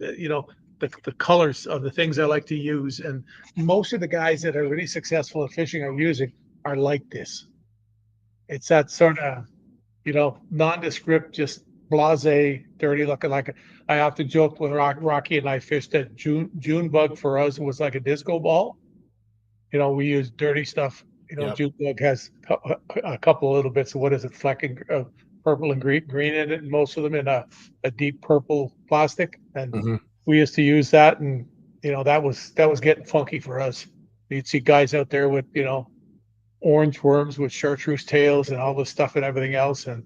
[SPEAKER 5] the colors of the things I like to use. And most of the guys that are really successful at fishing are using are like this. It's that sort of, nondescript, just blasé, dirty looking. Like I often joke with Rocky and I fished that June bug for us was like a disco ball. We use dirty stuff.
[SPEAKER 1] Yep.
[SPEAKER 5] June bug has a couple of little bits of, what is it, flecking purple and green in it, and most of them in a deep purple plastic. And we used to use that, and that was getting funky for us. You'd see guys out there with orange worms with chartreuse tails and all this stuff and everything else, and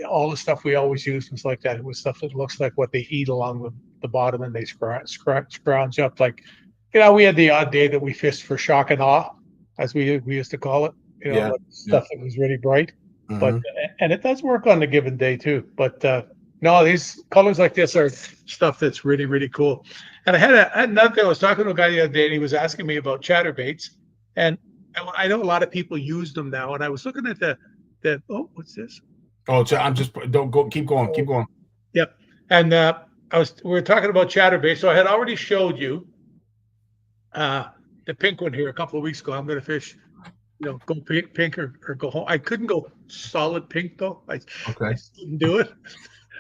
[SPEAKER 5] all the stuff we always used was like that. It was stuff that looks like what they eat along the bottom, and they scrounge up. Like, we had the odd day that we fished for shock and awe, as we used to call it. Stuff that was really bright. But and it does work on a given day too. But no, these colors like this are stuff that's really, really cool. And I had another thing. I was talking to a guy the other day, and he was asking me about chatterbaits, and I know a lot of people use them now. And I was looking at the what's this?
[SPEAKER 1] Oh, I'm just don't go. Keep going.
[SPEAKER 5] Yep. And we were talking about chatterbaits. So I had already showed you the pink one here a couple of weeks ago. I'm going to fish. Go pink or go home. I couldn't go solid pink though. I couldn't do it,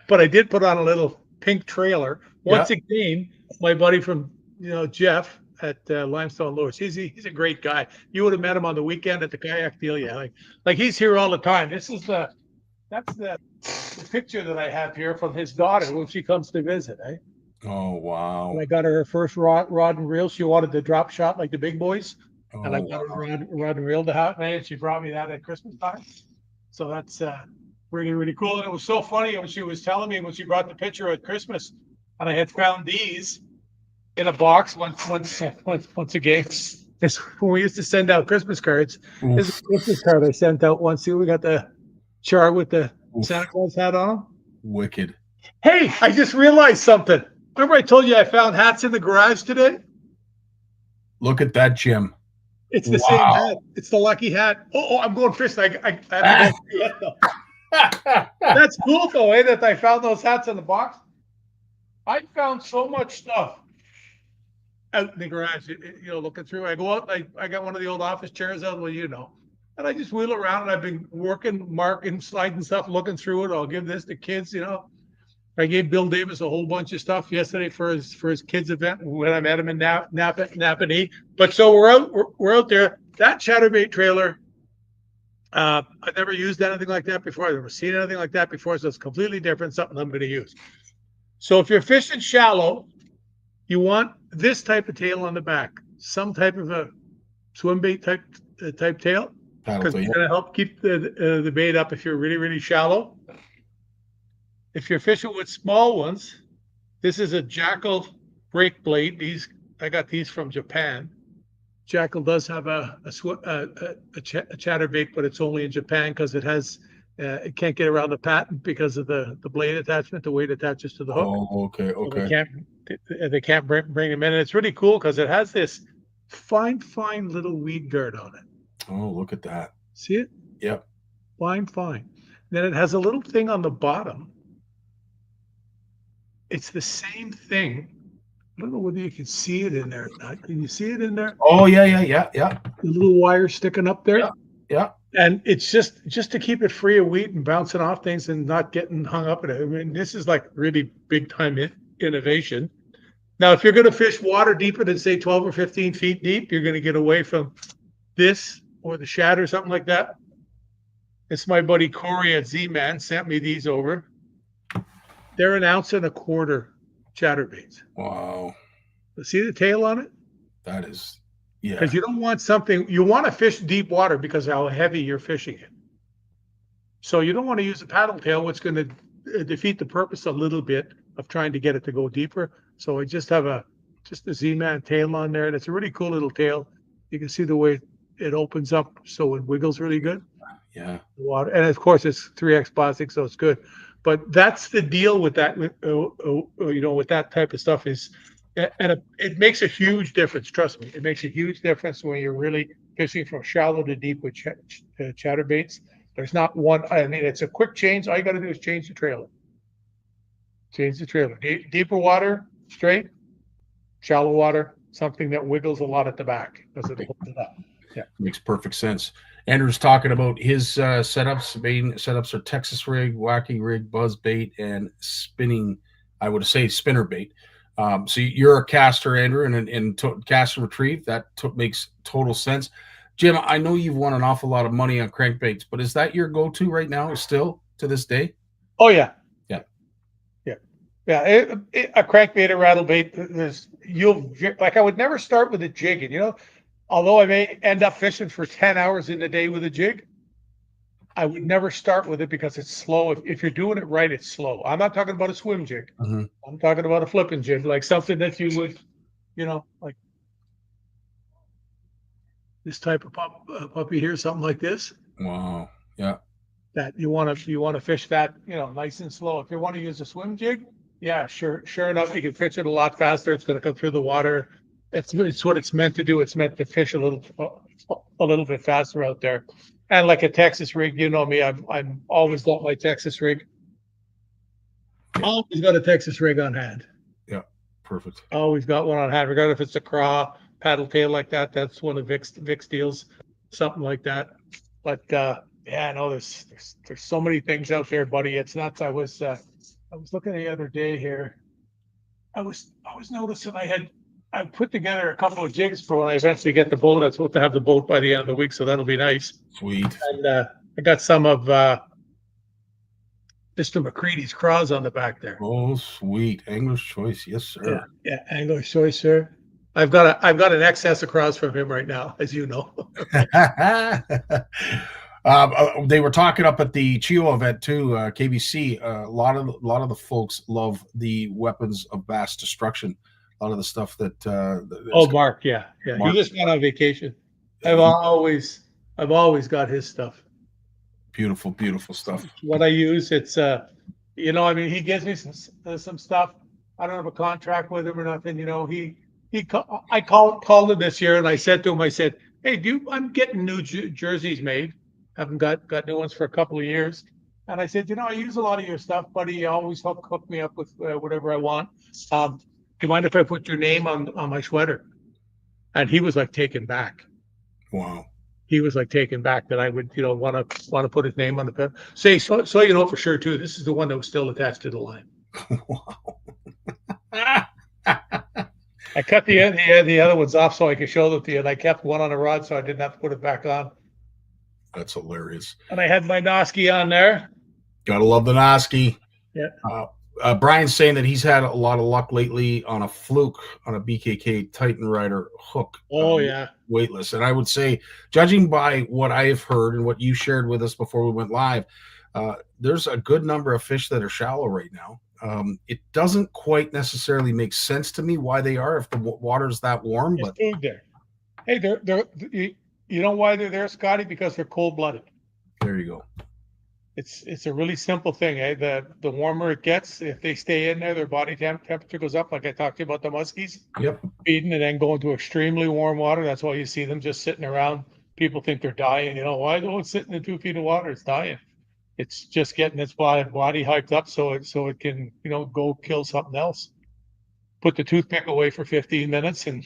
[SPEAKER 5] but I did put on a little pink trailer. Once again, my buddy from Jeff at Limestone Lures. He's a great guy. You would have met him on the weekend at the kayak deal. Yeah, like he's here all the time. This is that's the picture that I have here from his daughter when she comes to visit.
[SPEAKER 1] Oh wow!
[SPEAKER 5] And I got her first rod and reel. She wanted the drop shot like the big boys. And I got a rod and reel to have, and she brought me that at Christmas time. So that's really, really cool. And it was so funny when she was telling me when she brought the picture at Christmas, and I had found these in a box once again. This when we used to send out Christmas cards. This is a Christmas card I sent out once. See, we got the chart with the Santa Claus hat on.
[SPEAKER 1] Wicked.
[SPEAKER 5] Hey, I just realized something. Remember I told you I found hats in the garage today?
[SPEAKER 1] Look at that, Jim.
[SPEAKER 5] It's the same hat. It's the lucky hat. Oh, I'm going fishing. I have to go though. That's cool though, that I found those hats in the box. I found so much stuff out in the garage, looking through. I go out, I got one of the old office chairs out, and I just wheel around, and I've been working, marking, sliding stuff, looking through it. I'll give this to kids, I gave Bill Davis a whole bunch of stuff yesterday for his kids event when I met him in Napanee. But so we're out there. That chatterbait trailer, I've never used anything like that before. I've never seen anything like that before. So it's completely different, something I'm going to use. So if you're fishing shallow, you want this type of tail on the back, some type of a swim bait type tail, because it's going to help keep the bait up if you're really, really shallow. If you're fishing with small ones, this is a Jackal brake blade. I got these from Japan. Jackal does have a chatterbait, but it's only in Japan because it has it can't get around the patent because of the blade attachment, the way it attaches to the hook.
[SPEAKER 1] Oh, okay.
[SPEAKER 5] So they can't bring them in. And it's really cool because it has this fine little weed dirt on it.
[SPEAKER 1] Oh, look at that.
[SPEAKER 5] See it?
[SPEAKER 1] Yep.
[SPEAKER 5] Fine. Then it has a little thing on the bottom. It's the same thing. I don't know whether you can see it in there or not. Can you see it in there?
[SPEAKER 1] Oh, yeah.
[SPEAKER 5] The little wire sticking up there.
[SPEAKER 1] Yeah.
[SPEAKER 5] And it's just to keep it free of weed and bouncing off things and not getting hung up in it. I mean, this is like really big time innovation. Now, if you're going to fish water deeper than say 12 or 15 feet deep, you're going to get away from this or the shad or something like that. It's my buddy Corey at Z-Man sent me these over. They're 1.25 ounce chatterbaits.
[SPEAKER 1] Wow.
[SPEAKER 5] See the tail on it?
[SPEAKER 1] That is, yeah.
[SPEAKER 5] Because you don't want something, you want to fish deep water because of how heavy you're fishing it. So you don't want to use a paddle tail, which is going to defeat the purpose a little bit of trying to get it to go deeper. So I just have a Z-Man tail on there, and it's a really cool little tail. You can see the way it opens up so it wiggles really good.
[SPEAKER 1] Yeah.
[SPEAKER 5] Water, and of course it's 3X plastic, so it's good. But that's the deal with that, with that type of stuff is, and it makes a huge difference. Trust me, it makes a huge difference when you're really fishing from shallow to deep with chatterbaits. There's not one. I mean, it's a quick change. All you got to do is change the trailer. Deeper water, straight, shallow water, something that wiggles a lot at the back because it holds it up. Yeah.
[SPEAKER 1] Makes perfect sense. Andrew's talking about his setups. Main setups are Texas rig, wacky rig, buzz bait, and spinning. I would say spinner bait. So you're a caster, Andrew, and cast and retrieve. That makes total sense. Jim, I know you've won an awful lot of money on crankbaits, but is that your go-to right now still to this day?
[SPEAKER 5] Oh, yeah.
[SPEAKER 1] Yeah.
[SPEAKER 5] Yeah. Yeah. A crankbait, a rattle bait, I would never start with a jig. And, you know, although I may end up fishing for 10 hours in a day with a jig, I would never start with it because it's slow. If you're doing it right, it's slow. I'm not talking about a swim jig.
[SPEAKER 1] Mm-hmm.
[SPEAKER 5] I'm talking about a flipping jig, like something that you would, you know, like this type of puppy here, something like this.
[SPEAKER 1] Wow. Yeah.
[SPEAKER 5] That you want to fish that, you know, nice and slow. If you want to use a swim jig, yeah, sure enough, you can fish it a lot faster. It's going to come through the water. It's what it's meant to do. It's meant to fish a little bit faster out there. And like a Texas rig, you know me, I'm always got my Texas rig. Always got a Texas rig on hand.
[SPEAKER 1] Yeah, perfect.
[SPEAKER 5] Always got one on hand, regardless if it's a craw, paddle tail like that. That's one of Vic's deals, something like that. But yeah, no, there's so many things out there, buddy. It's nuts. I was looking the other day here. I was noticing I put together a couple of jigs for when I eventually get the boat. I'm supposed to have the boat by the end of the week, so that'll be nice.
[SPEAKER 1] Sweet.
[SPEAKER 5] And I got some of Mr. McCready's craws on the back there.
[SPEAKER 1] Oh, sweet. Angler's Choice. Yes, sir.
[SPEAKER 5] Yeah, Angler's Choice, sir. I've got an excess of craws from him right now, as you know.
[SPEAKER 1] They were talking up at the CHIO event too, KBC. A lot of the folks love the weapons of mass destruction. A lot of the stuff that.
[SPEAKER 5] Mark, yeah.
[SPEAKER 1] Mark.
[SPEAKER 5] He just went on vacation. I've always got his stuff.
[SPEAKER 1] Beautiful, beautiful stuff.
[SPEAKER 5] What I use, it's you know, I mean, he gives me some stuff. I don't have a contract with him or nothing. You know, I called him this year and I said to him, I said, hey, I'm getting new jerseys made. Haven't got new ones for a couple of years. And I said, you know, I use a lot of your stuff, buddy. You always hook me up with whatever I want. Do you mind if I put your name on my sweater? And he was like taken back.
[SPEAKER 1] Wow.
[SPEAKER 5] He was like taken back that I would, you know, want to put his name on the pen. Say so you know for sure too. This is the one that was still attached to the line.
[SPEAKER 1] Wow.
[SPEAKER 5] I cut the other ones off so I could show them to you, and I kept one on a rod so I didn't have to put it back on.
[SPEAKER 1] That's hilarious.
[SPEAKER 5] And I had my Noski on there.
[SPEAKER 1] Gotta love the Noski.
[SPEAKER 5] Yeah.
[SPEAKER 1] Brian's saying that he's had a lot of luck lately on a fluke on a BKK Titan Rider hook.
[SPEAKER 5] Oh, yeah.
[SPEAKER 1] Weightless. And I would say, judging by what I have heard and what you shared with us before we went live, there's a good number of fish that are shallow right now. It doesn't quite necessarily make sense to me why they are if the water's that warm.
[SPEAKER 5] There's
[SPEAKER 1] but
[SPEAKER 5] food there. Hey, you know why they're there, Scotty? Because they're cold-blooded.
[SPEAKER 1] There you go.
[SPEAKER 5] It's a really simple thing. The warmer it gets, if they stay in there, their body temperature goes up. Like I talked to you about the muskies.
[SPEAKER 1] Yep.
[SPEAKER 5] Feeding and then going to extremely warm water. That's why you see them just sitting around. People think they're dying. You know, why don't it sit in 2 feet of water? It's dying. It's just getting its body hyped up so it can, you know, go kill something else. Put the toothpick away for 15 minutes and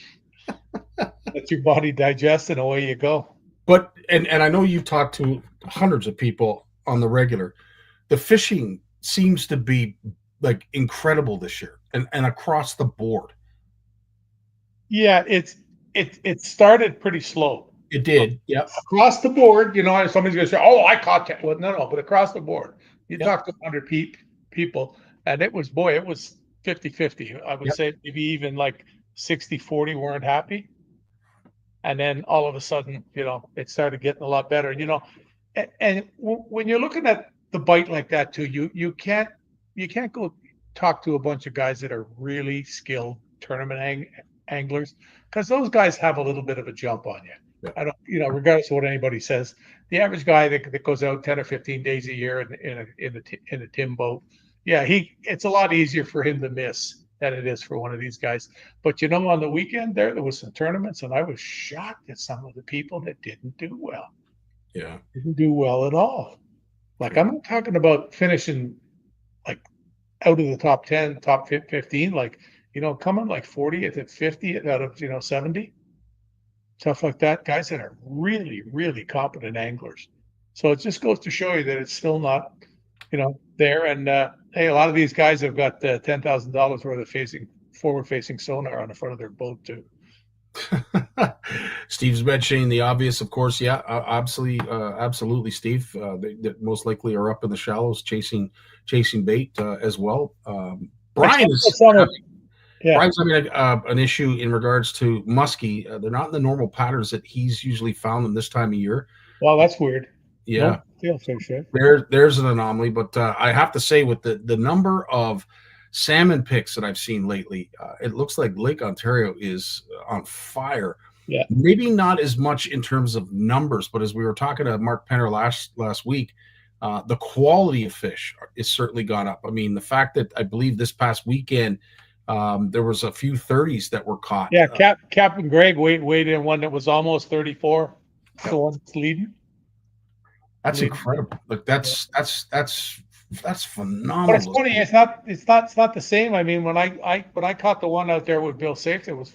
[SPEAKER 5] let your body digest, and away you go.
[SPEAKER 1] But and I know you've talked to hundreds of people on the regular. The fishing seems to be like incredible this year and across the board.
[SPEAKER 5] Yeah, it started pretty slow.
[SPEAKER 1] It did. Yeah.
[SPEAKER 5] Across the board, you know, somebody's going to say, "Oh, I caught that." Well, no, but across the board, you talk to 100 people, and it was 50-50. I would say maybe even like 60-40 weren't happy. And then all of a sudden, you know, it started getting a lot better. You know, and when you're looking at the bite like that too, you can't go talk to a bunch of guys that are really skilled tournament anglers, because those guys have a little bit of a jump on you. Yeah. I don't, you know, regardless of what anybody says, the average guy that goes out 10 or 15 days a year in a Tim boat, yeah, it's a lot easier for him to miss than it is for one of these guys. But you know, on the weekend there was some tournaments, and I was shocked at some of the people that didn't do well.
[SPEAKER 1] Yeah,
[SPEAKER 5] didn't do well at all. Like, I'm not talking about finishing like out of the top 10, top 15. Like, coming like 40th at 50 out of 70, stuff like that. Guys that are really, really competent anglers. So it just goes to show you that it's still not, there. And hey, a lot of these guys have got $10,000 worth of forward-facing sonar on the front of their boat too.
[SPEAKER 1] Steve's mentioning the obvious, of course. Yeah, absolutely, Steve. They most likely are up in the shallows chasing bait as well. Brian is Brian's having an issue in regards to muskie. They're not in the normal patterns that he's usually found them this time of year.
[SPEAKER 5] Well, that's weird.
[SPEAKER 1] Yeah,
[SPEAKER 5] no fish, eh?
[SPEAKER 1] There's an anomaly, but I have to say, with the number of salmon picks that I've seen lately, it looks like Lake Ontario is on fire.
[SPEAKER 5] Yeah.
[SPEAKER 1] Maybe not as much in terms of numbers, but as we were talking to Mark Penner last week, the quality of fish is certainly gone up. I mean, the fact that I believe this past weekend there was a few 30s that were caught.
[SPEAKER 5] Yeah, Captain Greg weighed in one that was almost 34. The one that's leading.
[SPEAKER 1] That's incredible. Like that's phenomenal.
[SPEAKER 5] But it's funny. It's not the same. I mean, when I caught the one out there with Bill Safe, it was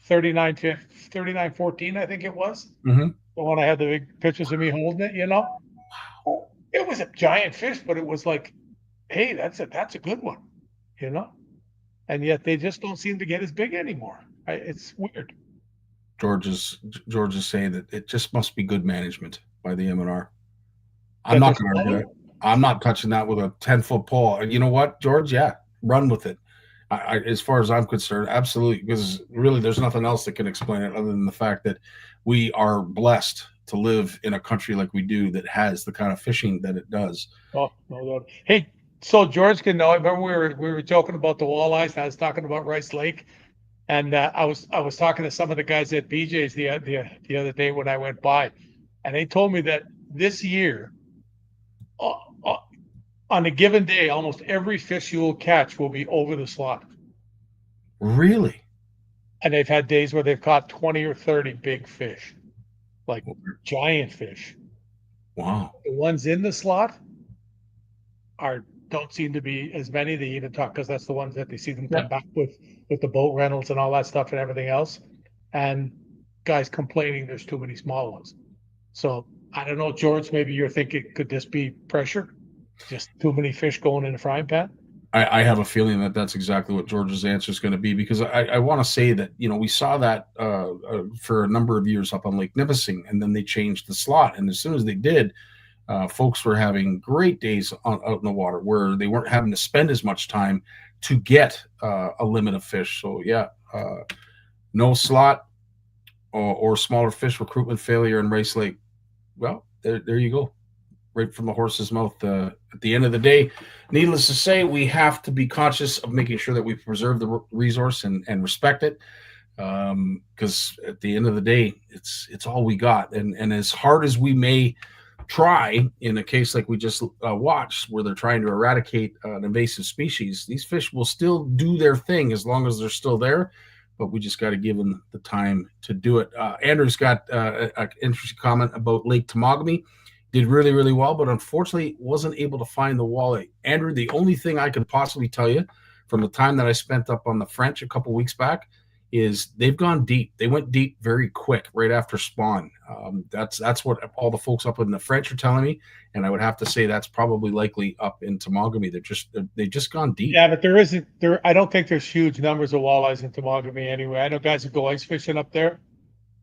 [SPEAKER 5] 39-14, I think it was.
[SPEAKER 1] Mm-hmm.
[SPEAKER 5] The one I had the big pictures of me holding it. It was a giant fish, but it was like, hey, that's a good one, and yet they just don't seem to get as big anymore. It's weird.
[SPEAKER 1] George is saying that it just must be good management by the MNR. I'm not going to argue it. I'm not touching that with a 10-foot pole. And you know what, George? Yeah, run with it. As far as I'm concerned, absolutely, because really there's nothing else that can explain it other than the fact that we are blessed to live in a country like we do that has the kind of fishing that it does.
[SPEAKER 5] Oh, no doubt. Hey, so George can know. I remember we were talking about the walleyes, and I was talking about Rice Lake, and I was talking to some of the guys at BJ's the other day when I went by, and they told me that this year, on a given day, almost every fish you will catch will be over the slot.
[SPEAKER 1] Really?
[SPEAKER 5] And they've had days where they've caught 20 or 30 big fish, like giant fish.
[SPEAKER 1] Wow.
[SPEAKER 5] The ones in the slot don't seem to be as many. They even talk, because that's the ones that they see them come back with the boat rentals and all that stuff and everything else. And guys complaining there's too many small ones. So I don't know, George, maybe you're thinking, could this be pressure? Just too many fish going in the frying pan?
[SPEAKER 1] I have a feeling that that's exactly what George's answer is going to be, because I want to say that, we saw that for a number of years up on Lake Nipissing, and then they changed the slot. And as soon as they did, folks were having great days out in the water where they weren't having to spend as much time to get a limit of fish. So, yeah, no slot or smaller fish recruitment failure in Rice Lake. Well, there you go. Right from the horse's mouth. At the end of the day, needless to say, we have to be conscious of making sure that we preserve the resource and respect it, because at the end of the day, it's all we got. And as hard as we may try, in a case like we just watched, where they're trying to eradicate an invasive species, these fish will still do their thing as long as they're still there. But we just got to give them the time to do it. Andrew's got an interesting comment about Lake Temagami. Did really, really well, but unfortunately wasn't able to find the walleye. Andrew, the only thing I could possibly tell you from the time that I spent up on the French a couple weeks back is they've gone deep. They went deep very quick right after spawn. That's what all the folks up in the French are telling me, and I would have to say that's probably likely up in Temagami. They've just gone deep.
[SPEAKER 5] Yeah, but I don't think there's huge numbers of walleyes in Temagami anyway. I know guys who go ice fishing up there,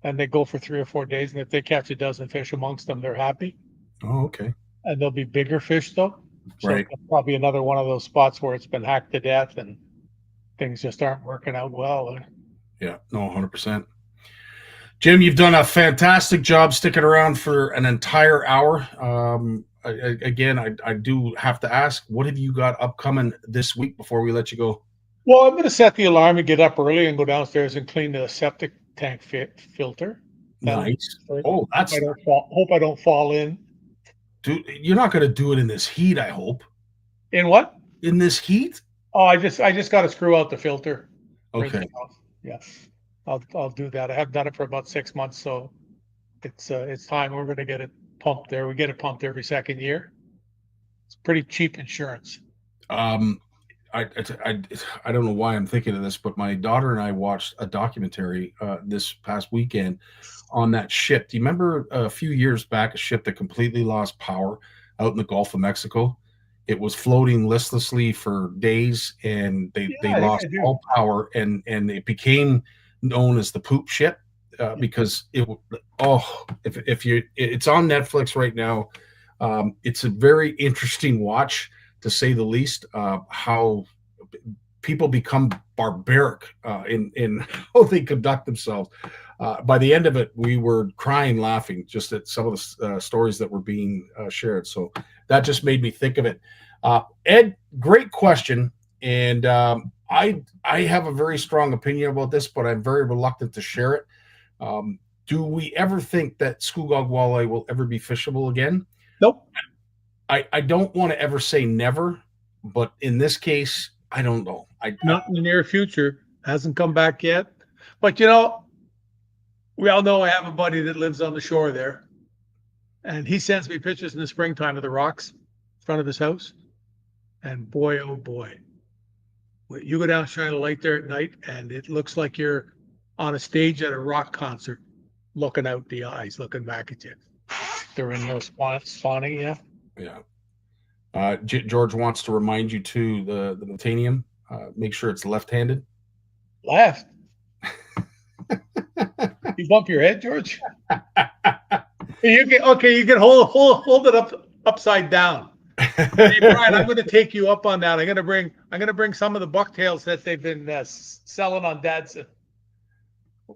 [SPEAKER 5] and they go for 3 or 4 days, and if they catch a dozen fish amongst them, they're happy.
[SPEAKER 1] Oh, okay.
[SPEAKER 5] And there'll be bigger fish though. So
[SPEAKER 1] right.
[SPEAKER 5] Probably another one of those spots where it's been hacked to death and things just aren't working out well.
[SPEAKER 1] Yeah, no, 100%. Jim, you've done a fantastic job sticking around for an entire hour. I do have to ask, what have you got upcoming this week before we let you go?
[SPEAKER 5] Well, I'm going to set the alarm and get up early and go downstairs and clean the septic tank filter.
[SPEAKER 1] Nice. Oh, that's.
[SPEAKER 5] Hope I don't fall in.
[SPEAKER 1] Dude, you're not going to do it in this heat, I hope.
[SPEAKER 5] In what?
[SPEAKER 1] In this heat?
[SPEAKER 5] Oh, I just got to screw out the filter.
[SPEAKER 1] Okay.
[SPEAKER 5] Yeah, I'll do that. I haven't done it for about 6 months, so it's time. We're going to get it pumped there. We get it pumped every second year. It's pretty cheap insurance.
[SPEAKER 1] I don't know why I'm thinking of this, but my daughter and I watched a documentary this past weekend on that ship. Do you remember a few years back a ship that completely lost power out in the Gulf of Mexico? It was floating listlessly for days, and they
[SPEAKER 5] I think
[SPEAKER 1] lost
[SPEAKER 5] I do.
[SPEAKER 1] all power, and it became known as the poop ship because it's on Netflix right now. It's a very interesting watch, to say the least. How people become barbaric in how they conduct themselves. By the end of it, we were crying, laughing just at some of the stories that were being shared. So that just made me think of it. Ed, great question, and I have a very strong opinion about this, but I'm very reluctant to share it. Do we ever think that schoolgog walleye will ever be fishable again?
[SPEAKER 5] Nope.
[SPEAKER 1] I don't want to ever say never, but in this case, I don't know.
[SPEAKER 5] Not in the near future. Hasn't come back yet. But you know, we all know I have a buddy that lives on the shore there, and he sends me pictures in the springtime of the rocks in front of his house. And boy, oh boy, you go down, shine a light there at night, and it looks like you're on a stage at a rock concert, looking out the eyes, looking back at you. They're in those spawning, yeah.
[SPEAKER 1] Yeah. George wants to remind you too, the titanium. Make sure it's left-handed.
[SPEAKER 5] Left. You bump your head, George. You can hold it upside down. Hey, Brian, I'm going to take you up on that. I'm going to bring some of the bucktails that they've been selling on Dadson.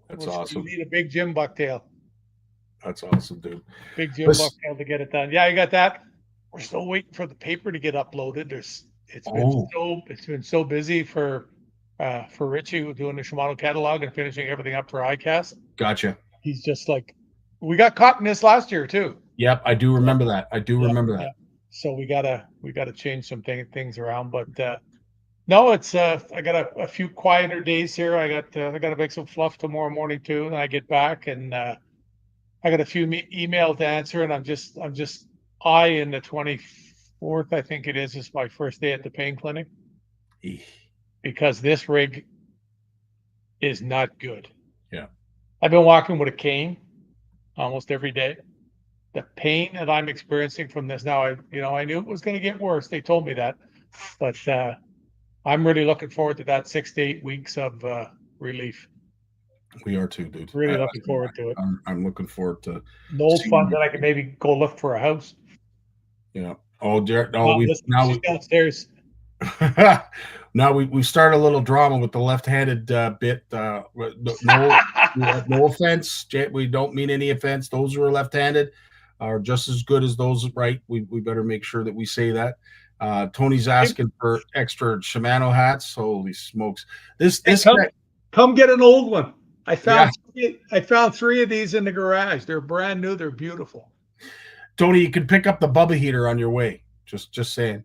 [SPEAKER 1] That's awesome.
[SPEAKER 5] You need a big Jim bucktail.
[SPEAKER 1] That's awesome, dude.
[SPEAKER 5] Big Jim bucktail to get it done. Yeah, you got that. We're still waiting for the paper to get uploaded. It's been so busy for Richie doing the Shimano catalog and finishing everything up for ICAST.
[SPEAKER 1] Gotcha.
[SPEAKER 5] He's just like, we got caught in this last year too.
[SPEAKER 1] Yep, I do remember that. Remember that.
[SPEAKER 5] Yeah. So we gotta change some things around, but no, it's I got a few quieter days here. I gotta make some fluff tomorrow morning too, and I get back and I got a few emails to answer, and I'm just in the 24th, I think it is my first day at the pain clinic because this rig is not good.
[SPEAKER 1] Yeah,
[SPEAKER 5] I've been walking with a cane almost every day. The pain that I'm experiencing from this now, I knew it was going to get worse. They told me that, but I'm really looking forward to that 6 to 8 weeks of relief.
[SPEAKER 1] We are too, dude.
[SPEAKER 5] Really looking forward to it.
[SPEAKER 1] I'm looking forward to
[SPEAKER 5] no fun that I can maybe go look for a house.
[SPEAKER 1] Yeah.
[SPEAKER 5] She's downstairs.
[SPEAKER 1] Now we start a little drama with the left-handed bit. No offense, we don't mean any offense. Those who are left-handed are just as good as those right. We better make sure that we say that. Tony's asking for extra Shimano hats. Holy smokes!
[SPEAKER 5] Come get an old one. I found 3 of these in the garage. They're brand new. They're beautiful.
[SPEAKER 1] Tony, you can pick up the Bubba heater on your way. Just saying.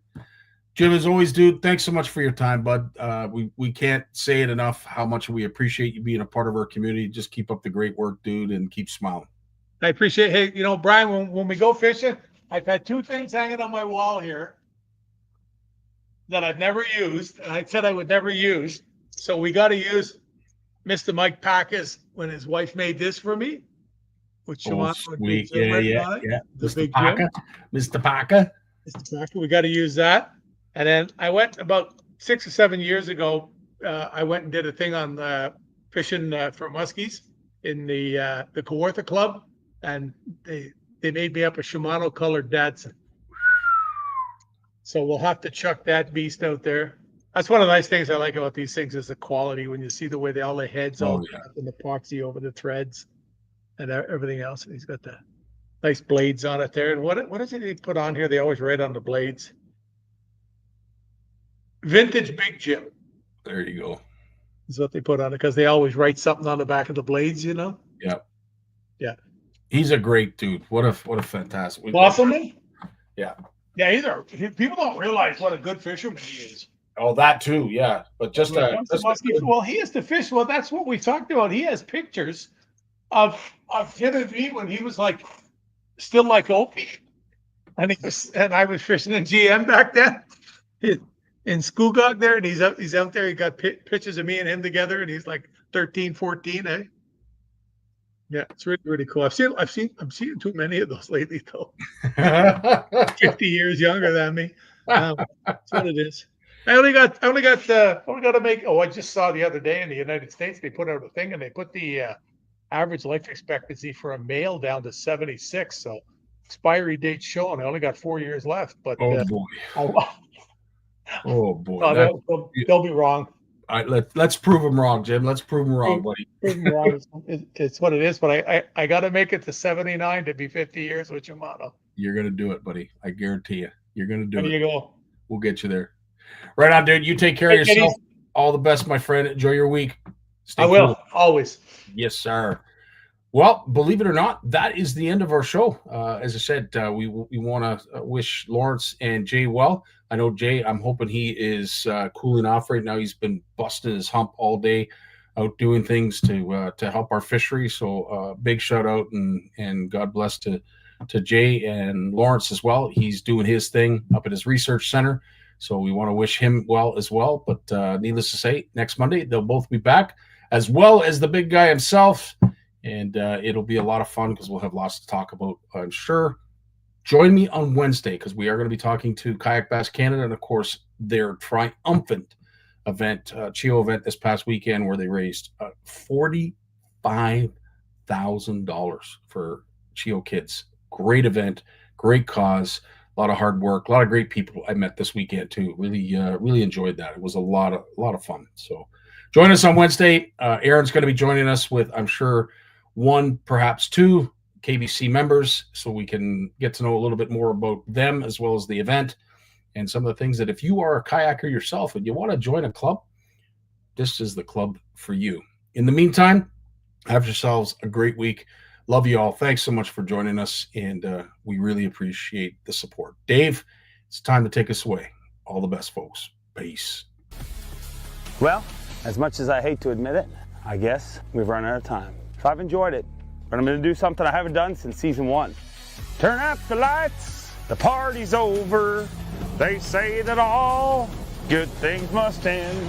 [SPEAKER 1] Jim, as always, dude, thanks so much for your time, bud. We can't say it enough how much we appreciate you being a part of our community. Just keep up the great work, dude, and keep smiling.
[SPEAKER 5] I appreciate it. Hey, Brian, when we go fishing, I've had 2 things hanging on my wall here that I've never used, and I said I would never use. So we got to use Mr. Mike Packus when his wife made this for me. Which
[SPEAKER 1] sweet. Yeah.
[SPEAKER 5] Mr.
[SPEAKER 1] Packer. Mr. Packer.
[SPEAKER 5] We got to use that. And then I went about 6 or 7 years ago. I went and did a thing on fishing for muskies in the Kawartha Club, and they made me up a Shimano colored Datsun. So we'll have to chuck that beast out there. That's one of the nice things I like about these things is the quality. When you see the way all the heads and epoxy over the threads and everything else. And he's got the nice blades on it there. And what is it they put on here? They always write on the blades. Vintage Big Jim.
[SPEAKER 1] There you go.
[SPEAKER 5] Is what they put on it because they always write something on the back of the blades,
[SPEAKER 1] Yeah.
[SPEAKER 5] Yeah.
[SPEAKER 1] He's a great dude. What a fantastic.
[SPEAKER 5] Wasserman?
[SPEAKER 1] Yeah.
[SPEAKER 5] Yeah, people don't realize what a good fisherman he is.
[SPEAKER 1] Oh, that too, yeah. But
[SPEAKER 5] well, he has to fish. Well, that's what we talked about. He has pictures of him and me when he was still like Opie, and I was fishing in GM back then. in Skoogog there, and he's out there. He got pictures of me and him together, and he's like 13, 14, eh? Yeah, it's really, really cool. I'm seeing too many of those lately, though. 50 years younger than me. That's what it is. I only got to make. Oh, I just saw the other day in the United States they put out a thing, and they put the average life expectancy for a male down to 76. So expiry date shown. I only got 4 years left. But
[SPEAKER 1] oh boy, oh boy,
[SPEAKER 5] no, they'll be wrong.
[SPEAKER 1] Let's prove them wrong, Jim. Let's prove them wrong, buddy.
[SPEAKER 5] Prove them wrong. It's what it is. But I got to make it to 79 to be 50 years with Yamato.
[SPEAKER 1] You're gonna do it, buddy. I guarantee you. You're gonna do it.
[SPEAKER 5] There you go.
[SPEAKER 1] We'll get you there. Right on, dude. You take care of yourself. All the best, my friend. Enjoy your week.
[SPEAKER 5] I will, always.
[SPEAKER 1] Yes, sir. Well, believe it or not, that is the end of our show. As I said, we want to wish Lawrence and Jay well. I know Jay, I'm hoping he is cooling off right now. He's been busting his hump all day out doing things to help our fishery. So big shout out and God bless to Jay and Lawrence as well. He's doing his thing up at his research center. So we want to wish him well as well. But needless to say, next Monday, they'll both be back, as well as the big guy himself. And it'll be a lot of fun because we'll have lots to talk about, I'm sure. Join me on Wednesday because we are going to be talking to Kayak Bass Canada and, of course, their triumphant event, CHIO event this past weekend where they raised $45,000 for CHIO kids. Great event, great cause. A lot of hard work, a lot of great people I met this weekend too. Really enjoyed that. It was a lot of fun. So join us on Wednesday. Aaron's going to be joining us with, I'm sure, one, perhaps two KBC members, so we can get to know a little bit more about them as well as the event and some of the things that if you are a kayaker yourself and you want to join a club, this is the club for you. In the meantime, have yourselves a great week. Love you all. Thanks so much for joining us, and we really appreciate the support. Dave, it's time to take us away. All the best, folks. Peace.
[SPEAKER 10] Well, as much as I hate to admit it, I guess we've run out of time. So I've enjoyed it, but I'm going to do something I haven't done since season 1. Turn out the lights, the party's over. They say that all good things must end.